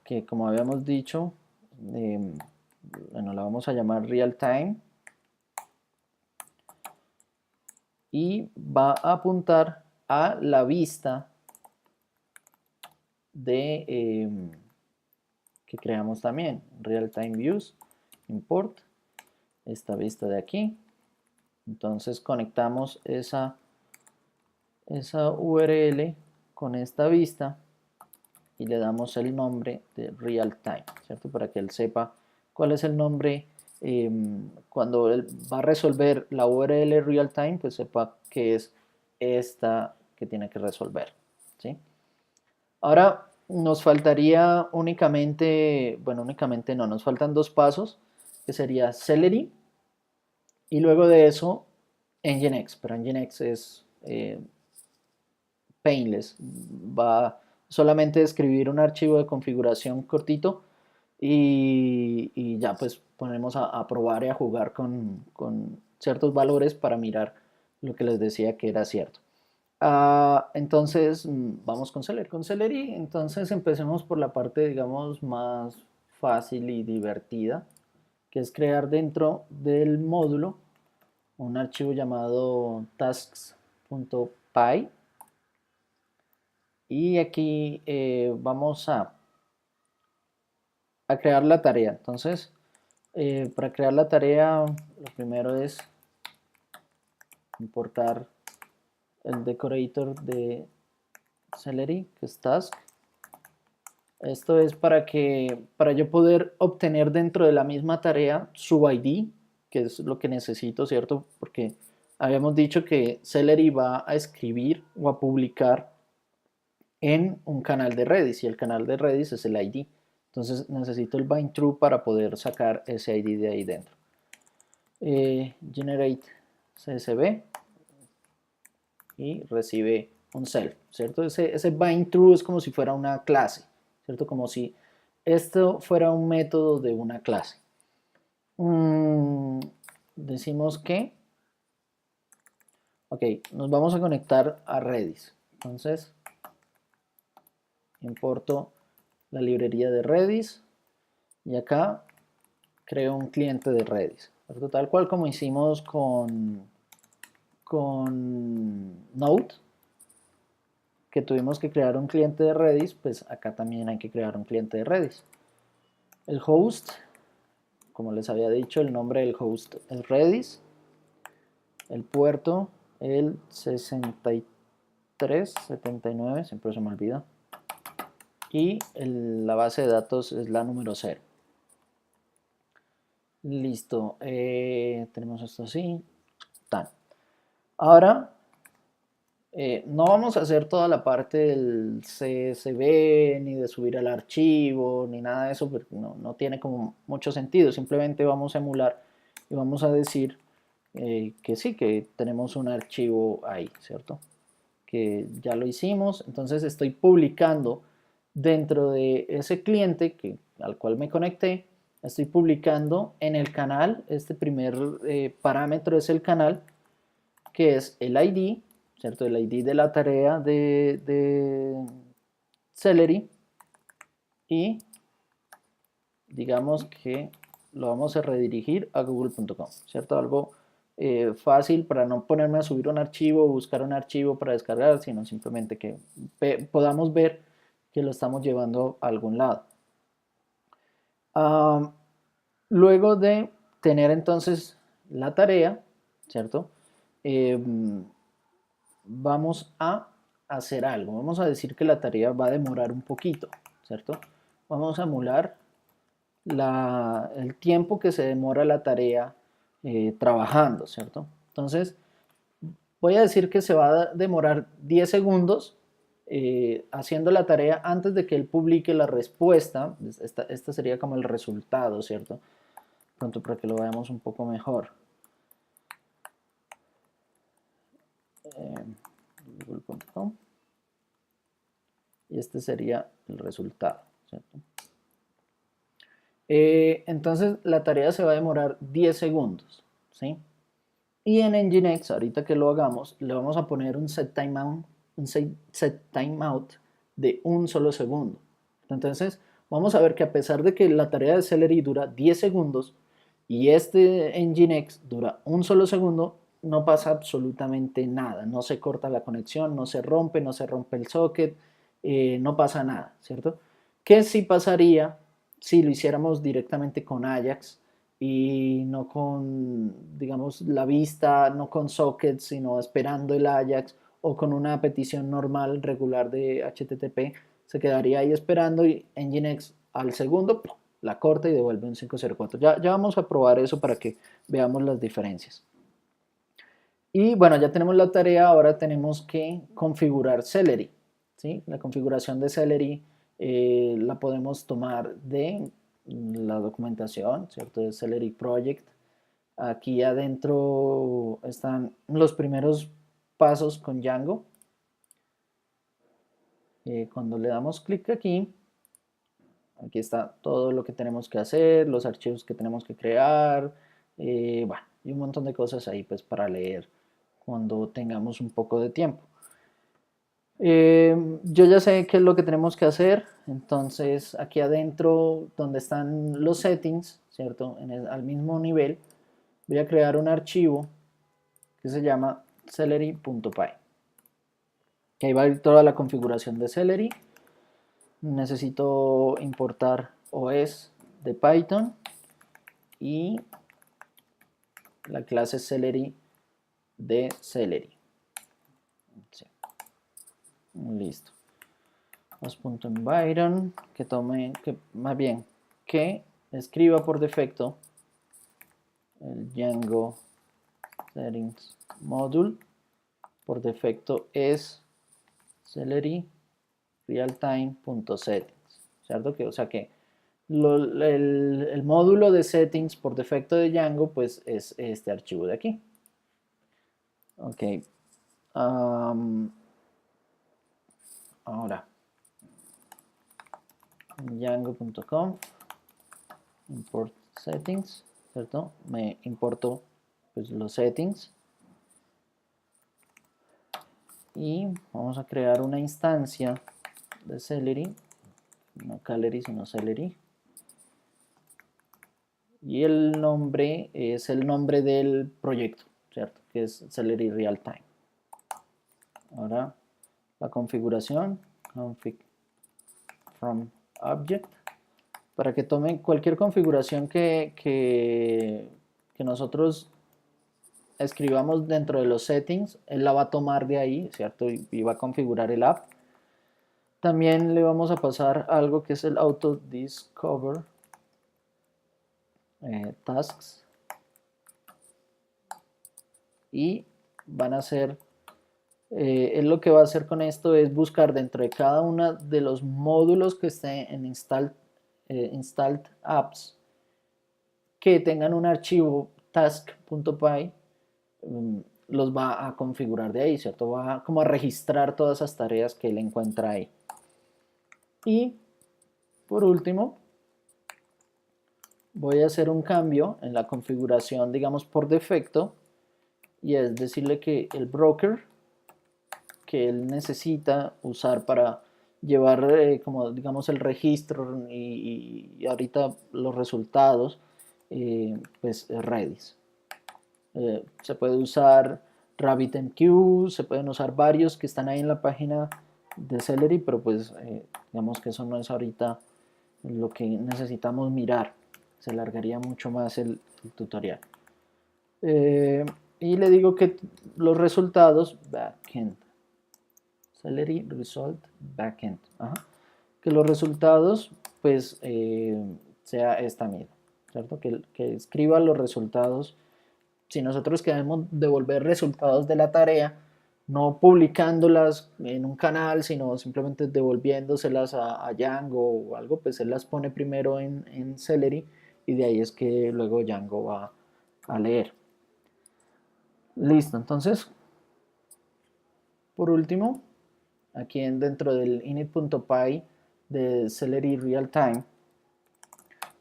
que, como habíamos dicho, bueno, la vamos a llamar realtime y va a apuntar a la vista de que creamos también, realtime views, import esta vista de aquí. Entonces conectamos esa URL con esta vista y le damos el nombre de realtime, ¿cierto? Para que él sepa cuál es el nombre. Cuando él va a resolver la URL realtime, pues sepa que es esta que tiene que resolver, ¿sí? Ahora nos faltaría únicamente, bueno, únicamente no, nos faltan dos pasos, que sería Celery y luego de eso Nginx, pero Nginx es painless, va solamente a escribir un archivo de configuración cortito y ya pues ponemos a probar y a jugar con ciertos valores para mirar lo que les decía que era cierto. Entonces vamos con Celery. Con Celery, entonces empecemos por la parte, digamos, más fácil y divertida, que es crear dentro del módulo un archivo llamado tasks.py y aquí vamos a crear la tarea. Entonces, para crear la tarea, lo primero es importar el decorator de Celery, que es task. Esto es para yo poder obtener dentro de la misma tarea su ID, que es lo que necesito, ¿cierto? Porque habíamos dicho que Celery va a escribir o a publicar en un canal de Redis y el canal de Redis es el ID. Entonces necesito el bind true para poder sacar ese ID de ahí dentro. Generate CSV y recibe un self, ¿cierto? Ese bind true es como si fuera una clase, ¿cierto? Como si esto fuera un método de una clase. Decimos que, ok, nos vamos a conectar a Redis. Entonces, importo la librería de Redis y acá creo un cliente de Redis, ¿cierto? Tal cual como hicimos con Node, que tuvimos que crear un cliente de Redis, pues acá también hay que crear un cliente de Redis. El host, como les había dicho, el nombre del host es Redis. El puerto el 6379, siempre se me olvida, y la base de datos es la número 0. Listo, tenemos esto así. Tan. Ahora, no vamos a hacer toda la parte del CSV, ni de subir al archivo, ni nada de eso, porque no tiene como mucho sentido. Simplemente vamos a emular y vamos a decir que sí, que tenemos un archivo ahí, ¿cierto? Que ya lo hicimos, entonces estoy publicando dentro de ese cliente al cual me conecté, estoy publicando en el canal, este primer parámetro es el canal, que es el ID, ¿cierto? El ID de la tarea de Celery, y digamos que lo vamos a redirigir a google.com, ¿cierto? Algo fácil para no ponerme a subir un archivo, buscar un archivo para descargar, sino simplemente que podamos ver que lo estamos llevando a algún lado. Luego de tener entonces la tarea, ¿cierto? Vamos a hacer algo. Vamos a decir que la tarea va a demorar un poquito, ¿cierto? Vamos a emular el tiempo que se demora la tarea trabajando, ¿cierto? Entonces, voy a decir que se va a demorar 10 segundos haciendo la tarea antes de que él publique la respuesta. Esta sería como el resultado, ¿cierto? Pronto para que lo veamos un poco mejor. Google.com. Y este sería el resultado, ¿cierto? Entonces la tarea se va a demorar 10 segundos, ¿sí? Y en Nginx, ahorita que lo hagamos, le vamos a poner un set timeout de un solo segundo. Entonces vamos a ver que a pesar de que la tarea de Celery dura 10 segundos y este Nginx dura un solo segundo, no pasa absolutamente nada, no se corta la conexión, no se rompe el socket, no pasa nada, ¿cierto? ¿Qué sí pasaría si lo hiciéramos directamente con Ajax y no con, digamos, la vista, no con sockets, sino esperando el Ajax, o con una petición normal, regular de HTTP, se quedaría ahí esperando y Nginx al segundo la corta y devuelve un 504. Ya vamos a probar eso para que veamos las diferencias. Y bueno, ya tenemos la tarea, ahora tenemos que configurar Celery, ¿sí? La configuración de Celery la podemos tomar de la documentación, ¿cierto? De Celery Project. Aquí adentro están los primeros pasos con Django. Cuando le damos clic aquí está todo lo que tenemos que hacer, los archivos que tenemos que crear, bueno, y un montón de cosas ahí pues para leer cuando tengamos un poco de tiempo. Yo ya sé qué es lo que tenemos que hacer, entonces aquí adentro donde están los settings, ¿cierto? Al mismo nivel voy a crear un archivo que se llama celery.py, que ahí va a ir toda la configuración de Celery. Necesito importar OS de Python y la clase Celery de Celery. Sí. Listo. Host.environ, que escriba por defecto el Django settings module. Por defecto es Celery realtime.settings, ¿cierto? O sea que el módulo de settings por defecto de Django pues es este archivo de aquí. Ok. Ahora django.com import settings, ¿cierto? Me importo pues los settings y vamos a crear una instancia de Celery, no Celery sino Celery, y el nombre es el nombre del proyecto, ¿cierto? Que es Celery Realtime. Ahora la configuración, config from object, para que tome cualquier configuración que nosotros escribamos dentro de los settings, él la va a tomar de ahí, ¿cierto? Y va a configurar el app. También le vamos a pasar algo que es el auto discover tasks, y van a hacer, él lo que va a hacer con esto es buscar dentro de cada uno de los módulos que esté en installed apps que tengan un archivo task.py, los va a configurar de ahí, ¿cierto? Va como a registrar todas esas tareas que él encuentra ahí. Y por último, voy a hacer un cambio en la configuración, digamos, por defecto, y es decirle que el broker que él necesita usar para llevar como digamos el registro y ahorita los resultados, pues Redis. Se puede usar RabbitMQ, se pueden usar varios que están ahí en la página de Celery, pero pues digamos que eso no es ahorita lo que necesitamos mirar, se alargaría mucho más el tutorial. Y le digo que los resultados, backend, Celery result backend, que los resultados pues sea esta misma, ¿cierto? Que escriba los resultados. Si nosotros queremos devolver resultados de la tarea, no publicándolas en un canal, sino simplemente devolviéndoselas a Django o algo, pues él las pone primero en Celery y de ahí es que luego Django va a leer. Listo, entonces, por último, aquí dentro del init.py de Celery Realtime,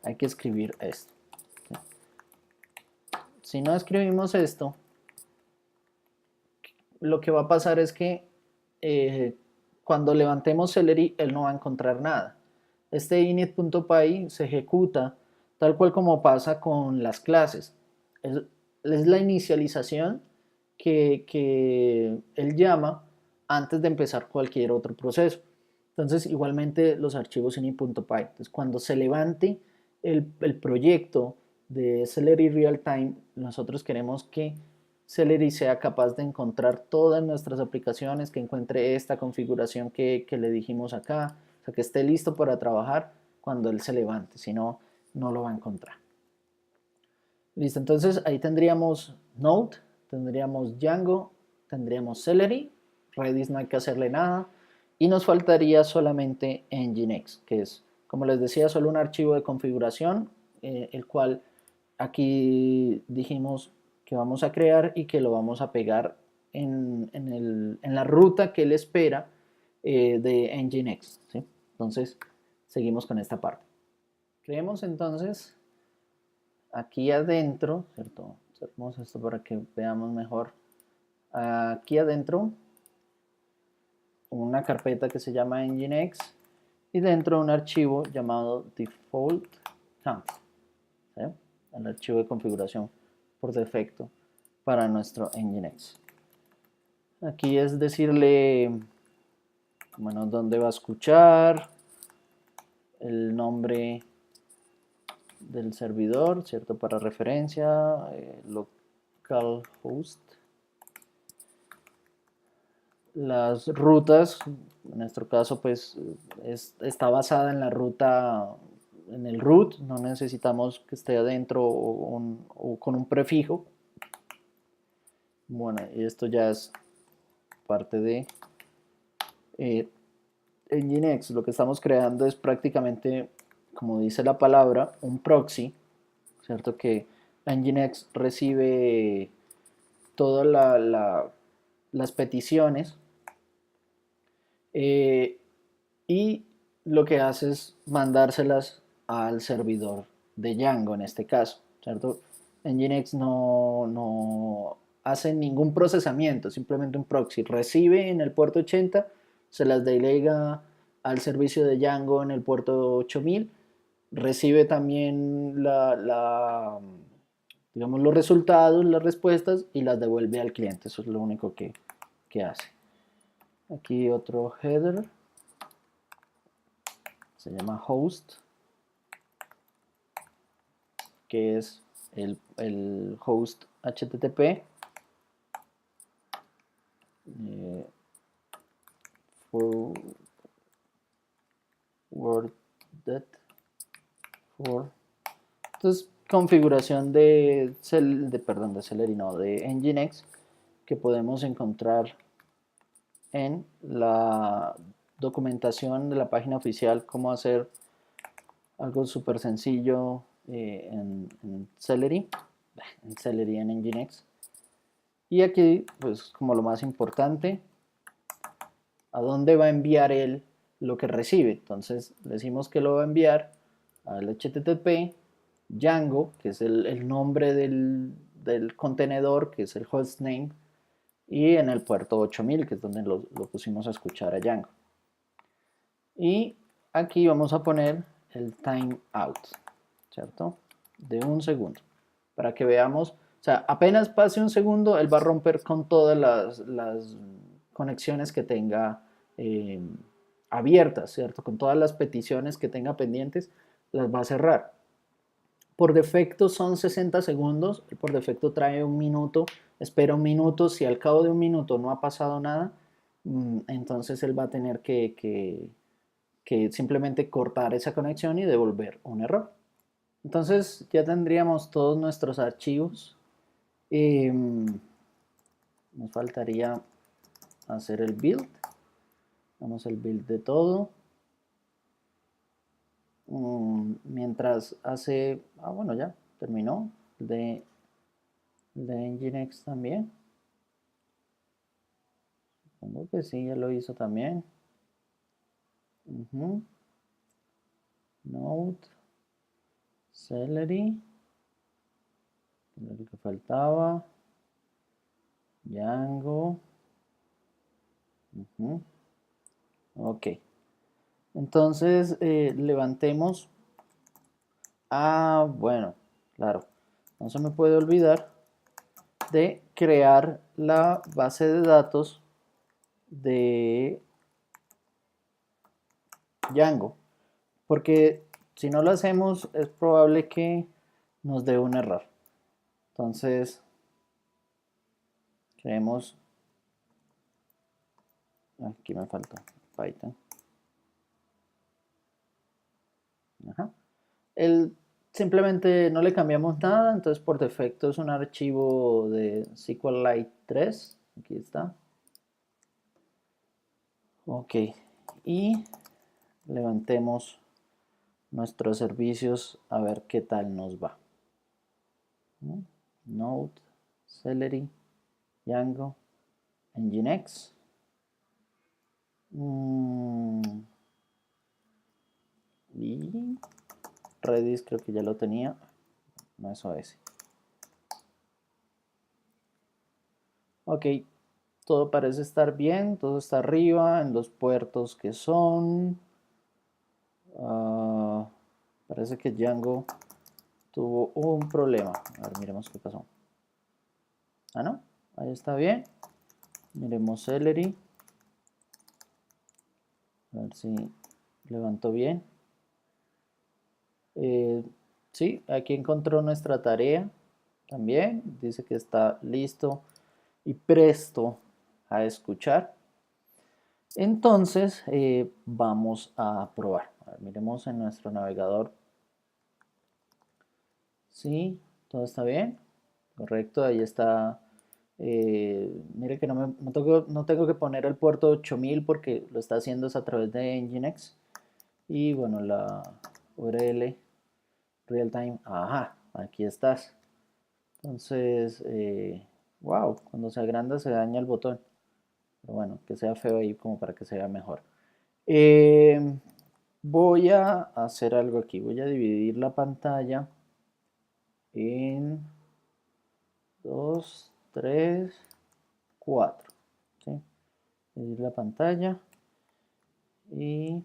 hay que escribir esto. Si no escribimos esto, lo que va a pasar es que cuando levantemos Celery, él no va a encontrar nada. Este init.py se ejecuta tal cual como pasa con las clases. Es la inicialización que él llama antes de empezar cualquier otro proceso. Entonces, igualmente los archivos init.py. Entonces, cuando se levante el proyecto de Celery Realtime, nosotros queremos que Celery sea capaz de encontrar todas nuestras aplicaciones, que encuentre esta configuración que le dijimos acá, o sea, que esté listo para trabajar cuando él se levante, si no, no lo va a encontrar. Listo, entonces ahí tendríamos Node, tendríamos Django, tendríamos Celery, Redis no hay que hacerle nada, y nos faltaría solamente Nginx, que es, como les decía, solo un archivo de configuración, el cual aquí dijimos que vamos a crear y que lo vamos a pegar en la ruta que él espera de Nginx, ¿sí? Entonces, seguimos con esta parte. Creemos entonces aquí adentro, ¿cierto? Hacemos esto para que veamos mejor. Aquí adentro, una carpeta que se llama Nginx y dentro un archivo llamado default count, ¿sí? El archivo de configuración por defecto para nuestro Nginx. Aquí es decirle, bueno, dónde va a escuchar, el nombre del servidor, ¿cierto? Para referencia, localhost. Las rutas, en nuestro caso, pues está basada en la ruta, en el root, no necesitamos que esté adentro o con un prefijo. Bueno, y esto ya es parte de Nginx. Lo que estamos creando es prácticamente, como dice la palabra, un proxy, ¿cierto? Que Nginx recibe todas las peticiones y lo que hace es mandárselas al servidor de Django en este caso, ¿cierto? Nginx no hace ningún procesamiento, simplemente un proxy. Recibe en el puerto 80, se las delega al servicio de Django en el puerto 8000, recibe también digamos, los resultados, las respuestas y las devuelve al cliente. Eso es lo único que hace. Aquí otro header, se llama host, que es el host HTTP, forwarded for. Entonces, configuración de Celery, no, de Nginx, que podemos encontrar en la documentación de la página oficial, cómo hacer algo súper sencillo en Celery, en Nginx. Y aquí, pues como lo más importante, a dónde va a enviar él lo que recibe. Entonces decimos que lo va a enviar al HTTP Django, que es el nombre del contenedor, que es el hostname, y en el puerto 8000, que es donde lo pusimos a escuchar a Django. Y aquí vamos a poner el timeout, ¿cierto? De 1 segundo, para que veamos, o sea, apenas pase 1 segundo, él va a romper con todas las conexiones que tenga abiertas, ¿cierto? Con todas las peticiones que tenga pendientes, las va a cerrar. Por defecto son 60 segundos, por defecto trae 1 minuto, espera 1 minuto, si al cabo de 1 minuto no ha pasado nada, entonces él va a tener que simplemente cortar esa conexión y devolver un error. Entonces ya tendríamos todos nuestros archivos. Nos faltaría hacer el build. Vamos al build de todo. Mientras hace... bueno, ya terminó. De Nginx también. Supongo que sí, ya lo hizo también. Node. Celery. Lo que faltaba. Django. Ok. Entonces, levantemos. Bueno, claro. No se me puede olvidar de crear la base de datos de Django. Porque si no lo hacemos, es probable que nos dé un error. Entonces, creemos. Aquí me falta Python. Simplemente no le cambiamos nada, entonces por defecto es un archivo de SQLite 3. Aquí está. Ok, y levantemos nuestros servicios a ver qué tal nos va. Node, Celery, Django, Nginx. Y Redis creo que ya lo tenía. No es OS. Ok, todo parece estar bien, todo está arriba en los puertos que son. Parece que Django tuvo un problema. A ver, miremos qué pasó. No, ahí está bien. Miremos Celery. A ver si levantó bien. Sí, aquí encontró nuestra tarea también. Dice que está listo y presto a escuchar. Entonces, vamos a probar. A ver, miremos en nuestro navegador. Sí, todo está bien. Correcto, ahí está. Mire que no tengo que poner el puerto 8000 porque lo está haciendo a través de Nginx. Y bueno, la URL realtime. Ajá, aquí estás. Entonces, wow, cuando se agranda se daña el botón. Pero bueno, que sea feo ahí como para que se vea mejor. Voy a hacer algo aquí. Voy a dividir la pantalla en 2, 3, 4. ¿Sí? Dividir la pantalla y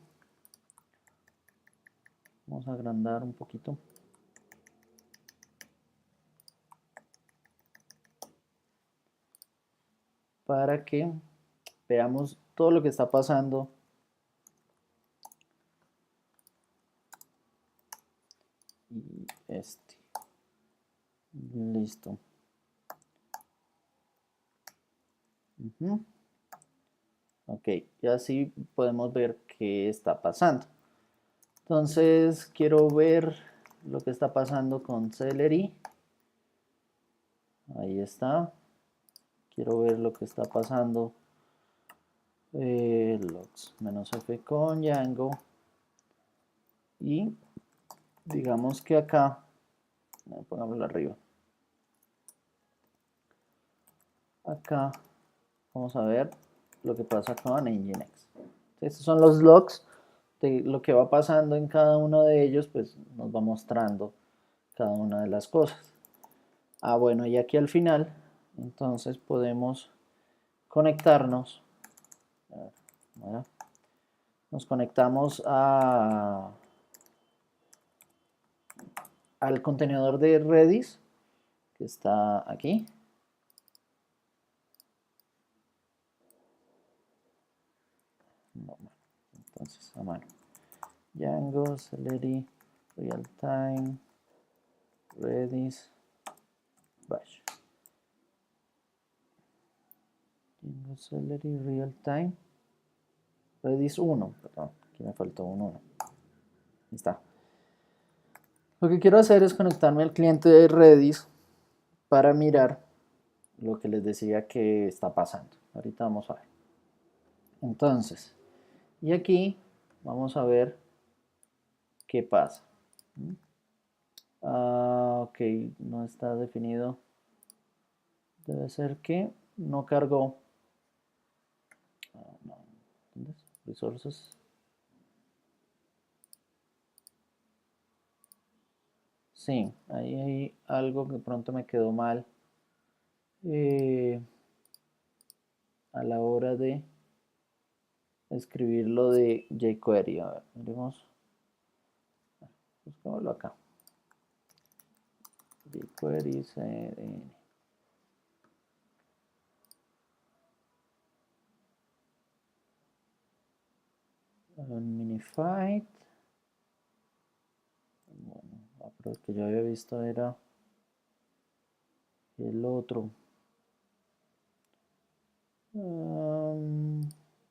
vamos a agrandar un poquito. Para que veamos todo lo que está pasando. Y listo. Ok, y así podemos ver qué está pasando. Entonces quiero ver lo que está pasando con Celery. Ahí está. Quiero ver lo que está pasando. Logs -f con Django. Y digamos que acá, pongámoslo arriba. Acá vamos a ver lo que pasa con Nginx. Estos son los logs de lo que va pasando en cada uno de ellos, pues nos va mostrando cada una de las cosas. Bueno, y aquí al final, entonces podemos conectarnos. Bueno, nos conectamos al contenedor de Redis, que está aquí. Entonces, a mano. Django, Celery, Realtime, Redis, Bash. Django, Celery, Realtime, Redis 1, perdón, aquí me faltó un 1. Ahí está. Lo que quiero hacer es conectarme al cliente de Redis para mirar lo que les decía que está pasando. Ahorita vamos a ver. Entonces, y aquí vamos a ver qué pasa. Ok, no está definido. Debe ser que no cargó. No. ¿Dónde es? Resources. Sí, ahí hay algo que pronto me quedó mal a la hora de escribir lo de jQuery. A ver, miremos. Buscámoslo acá. jQuery CDN. Minified. Bueno, pero el que yo había visto era el otro.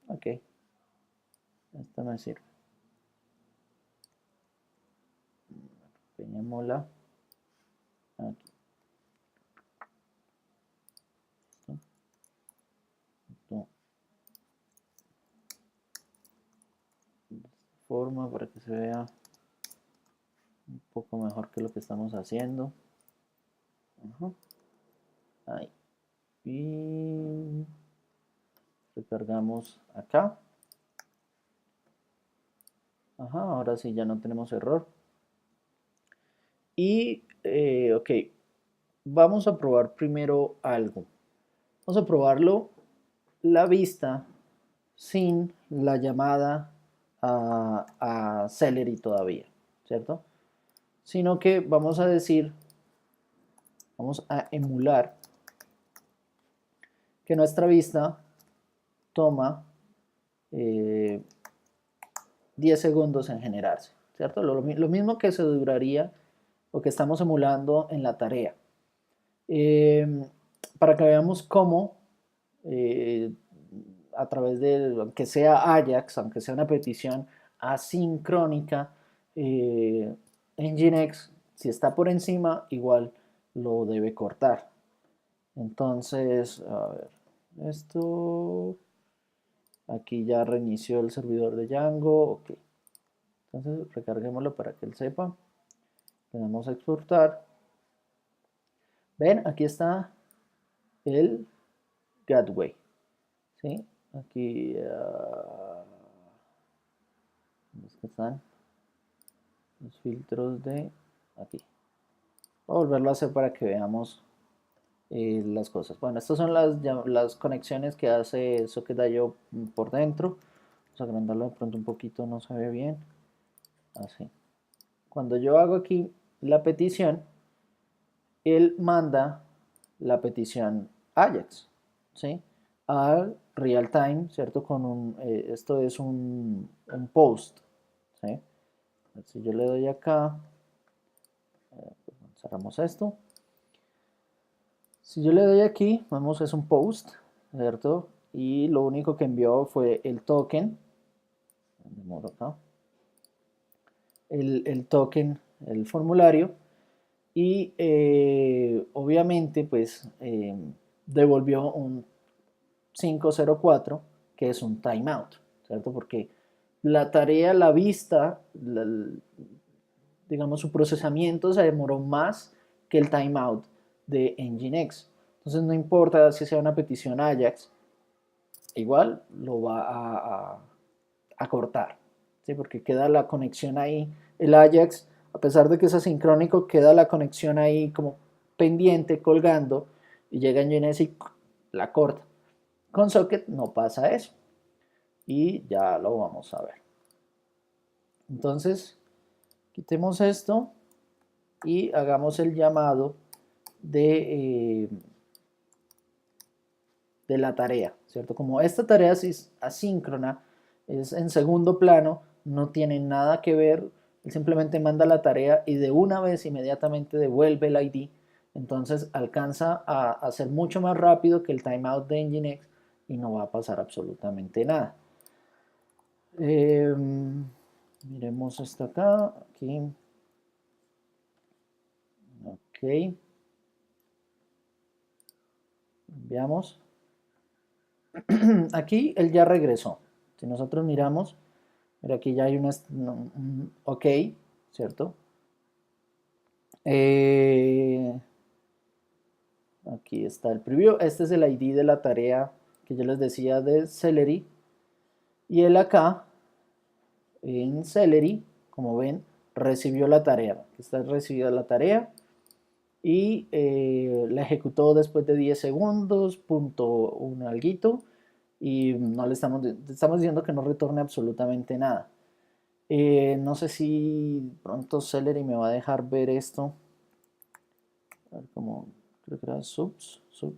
Ok, esta me sirve. Pequeña mola. Aquí. Esto. De esta forma para que se vea un poco mejor que lo que estamos haciendo. Ahí. Y recargamos acá. Ahora sí ya no tenemos error. Y, ok, vamos a probar primero algo. Vamos a probarlo la vista sin la llamada a Celery todavía, ¿cierto? Sino que vamos a decir, vamos a emular que nuestra vista toma 10 segundos en generarse, ¿cierto? Lo mismo que se duraría o que estamos emulando en la tarea. Para que veamos cómo a través de, aunque sea Ajax, aunque sea una petición asincrónica, Nginx, si está por encima, igual lo debe cortar. Entonces, a ver, esto, aquí ya reinició el servidor de Django, ok. Entonces, recarguémoslo para que él sepa. Le damos a exportar. Ven, aquí está el gateway. ¿Sí? Aquí, ¿dónde es que están los filtros de aquí? Voy a volverlo a hacer para que veamos las cosas. Bueno, estas son las conexiones que hace Socket.io por dentro. Vamos a agrandarlo de pronto un poquito, no se ve bien. Así. Cuando yo hago aquí la petición, él manda la petición Ajax, ¿sí? Al real time, ¿cierto? Esto es un post, ¿sí? Si yo le doy acá, pues cerramos esto. Si yo le doy aquí, vemos es un post, ¿cierto? y lo único que envió fue el token, el token, el formulario, y obviamente pues devolvió un 504 que es un timeout, ¿cierto? Porque la tarea, la vista, digamos su procesamiento se demoró más que el timeout de Nginx. Entonces no importa si sea una petición Ajax, igual lo va a cortar, ¿sí? Porque queda la conexión ahí, el Ajax, a pesar de que es asincrónico, queda la conexión ahí como pendiente, colgando, y llega Nginx y la corta. Con Socket no pasa eso, y ya lo vamos a ver. Entonces, quitemos esto y hagamos el llamado de la tarea, ¿cierto? Como esta tarea es asíncrona, es en segundo plano, no tiene nada que ver, él simplemente manda la tarea y de una vez inmediatamente devuelve el ID, entonces alcanza a ser mucho más rápido que el timeout de Nginx y no va a pasar absolutamente nada. Miremos esto acá, aquí. Ok. Veamos. Aquí él ya regresó. Si nosotros miramos, mira, aquí ya hay un ok, ¿cierto? Aquí está el preview. Este es el ID de la tarea que yo les decía de Celery. Y él acá, en Celery, como ven, recibió la tarea. Aquí está recibida la tarea. Y la ejecutó después de 10 segundos, punto un alguito. Y no le estamos diciendo que no retorne absolutamente nada. No sé si pronto Celery me va a dejar ver esto. A ver cómo, creo que era subscribe.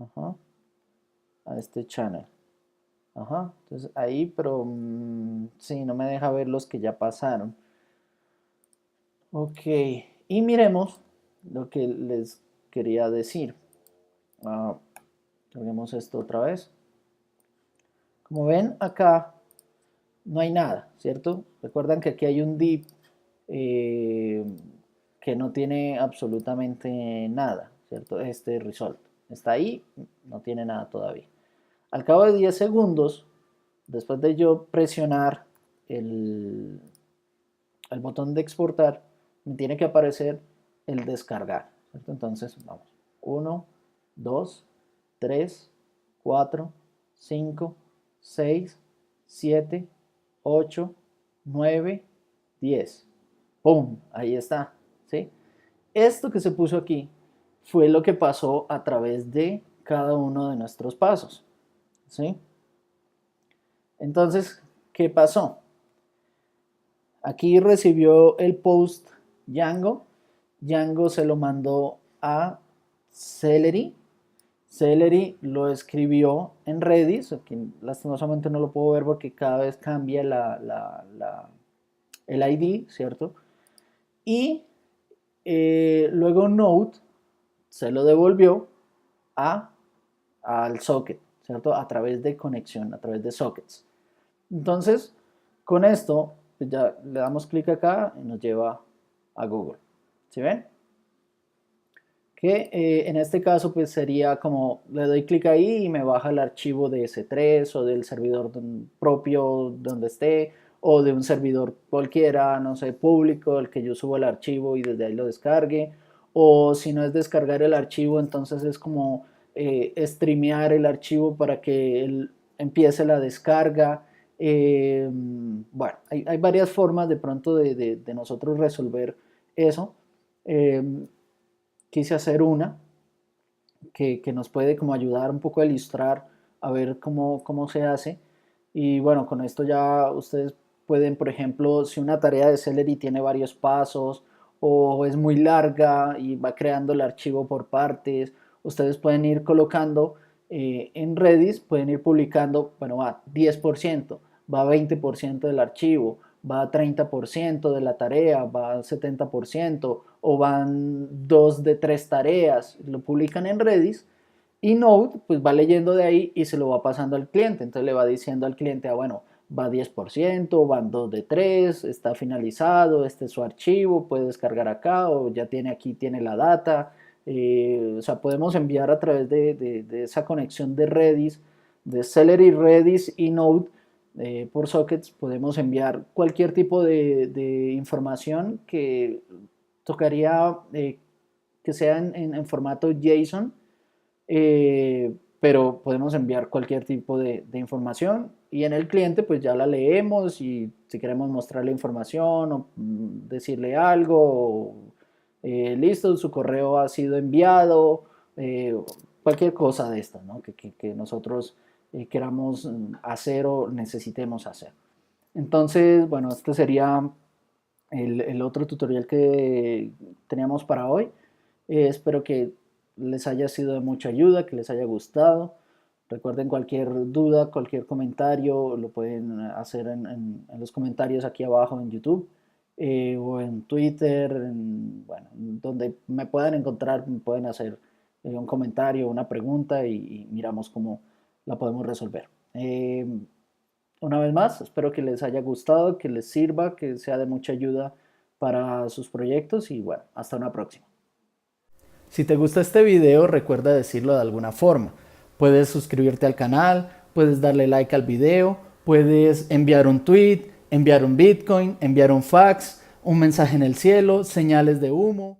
Ajá. A este channel. Ajá. Entonces ahí, pero sí, no me deja ver los que ya pasaron. Ok. Y miremos lo que les quería decir. Carguemos esto otra vez. Como ven acá no hay nada, ¿cierto? Recuerdan que aquí hay un div que no tiene absolutamente nada, ¿cierto? Este result está ahí, no tiene nada todavía. Al cabo de 10 segundos, después de yo presionar el botón de exportar, me tiene que aparecer el descargar, ¿cierto? Entonces, vamos, 1, 2, 3, 4, 5, 6, 7, 8, 9, 10. ¡Pum! Ahí está, ¿sí? Esto que se puso aquí fue lo que pasó a través de cada uno de nuestros pasos, ¿sí? Entonces, ¿qué pasó? Aquí recibió el post Django. Django se lo mandó a Celery. Celery lo escribió en Redis. Aquí lastimosamente no lo puedo ver porque cada vez cambia el ID, ¿cierto? Y luego Node se lo devolvió al socket, ¿cierto? A través de conexión, a través de sockets. Entonces, con esto, pues ya le damos clic acá y nos lleva a Google. ¿Sí ven? Que en este caso pues sería como le doy clic ahí y me baja el archivo de S3 o del servidor propio donde esté o de un servidor cualquiera, no sé, público, el que yo subo el archivo y desde ahí lo descargue, o si no es descargar el archivo, entonces es como streamear el archivo para que él empiece la descarga. Bueno, hay varias formas de pronto de nosotros resolver eso. Quise hacer una que nos puede como ayudar un poco a ilustrar, a ver cómo se hace. Y bueno, con esto ya ustedes pueden, por ejemplo, si una tarea de Celery tiene varios pasos o es muy larga y va creando el archivo por partes, ustedes pueden ir colocando en Redis, pueden ir publicando, bueno, va 10%, va 20% del archivo, va 30% de la tarea, va 70% o van 2 de 3 tareas, lo publican en Redis Y Node pues va leyendo de ahí y se lo va pasando al cliente. Entonces le va diciendo al cliente, bueno, va 10%, van 2 de 3, está finalizado, este es su archivo, puede descargar acá o ya tiene aquí, tiene la data. O sea, podemos enviar a través de esa conexión de Redis, de Celery, Redis y Node por sockets, podemos enviar cualquier tipo de información que tocaría que sea en formato JSON, pero podemos enviar cualquier tipo de información y en el cliente pues ya la leemos y si queremos mostrarle información o decirle algo, listo, su correo ha sido enviado, cualquier cosa de esta, ¿no? que nosotros queramos hacer o necesitemos hacer. Entonces, bueno, este sería el otro tutorial que teníamos para hoy. Espero que les haya sido de mucha ayuda, que les haya gustado. Recuerden cualquier duda, cualquier comentario, lo pueden hacer en los comentarios aquí abajo en YouTube o en Twitter, bueno, donde me puedan encontrar, me pueden hacer un comentario, una pregunta y miramos cómo la podemos resolver. Una vez más, espero que les haya gustado, que les sirva, que sea de mucha ayuda para sus proyectos y bueno, hasta una próxima. Si te gusta este video, recuerda decirlo de alguna forma. Puedes suscribirte al canal, puedes darle like al video, puedes enviar un tweet, enviar un Bitcoin, enviar un fax, un mensaje en el cielo, señales de humo.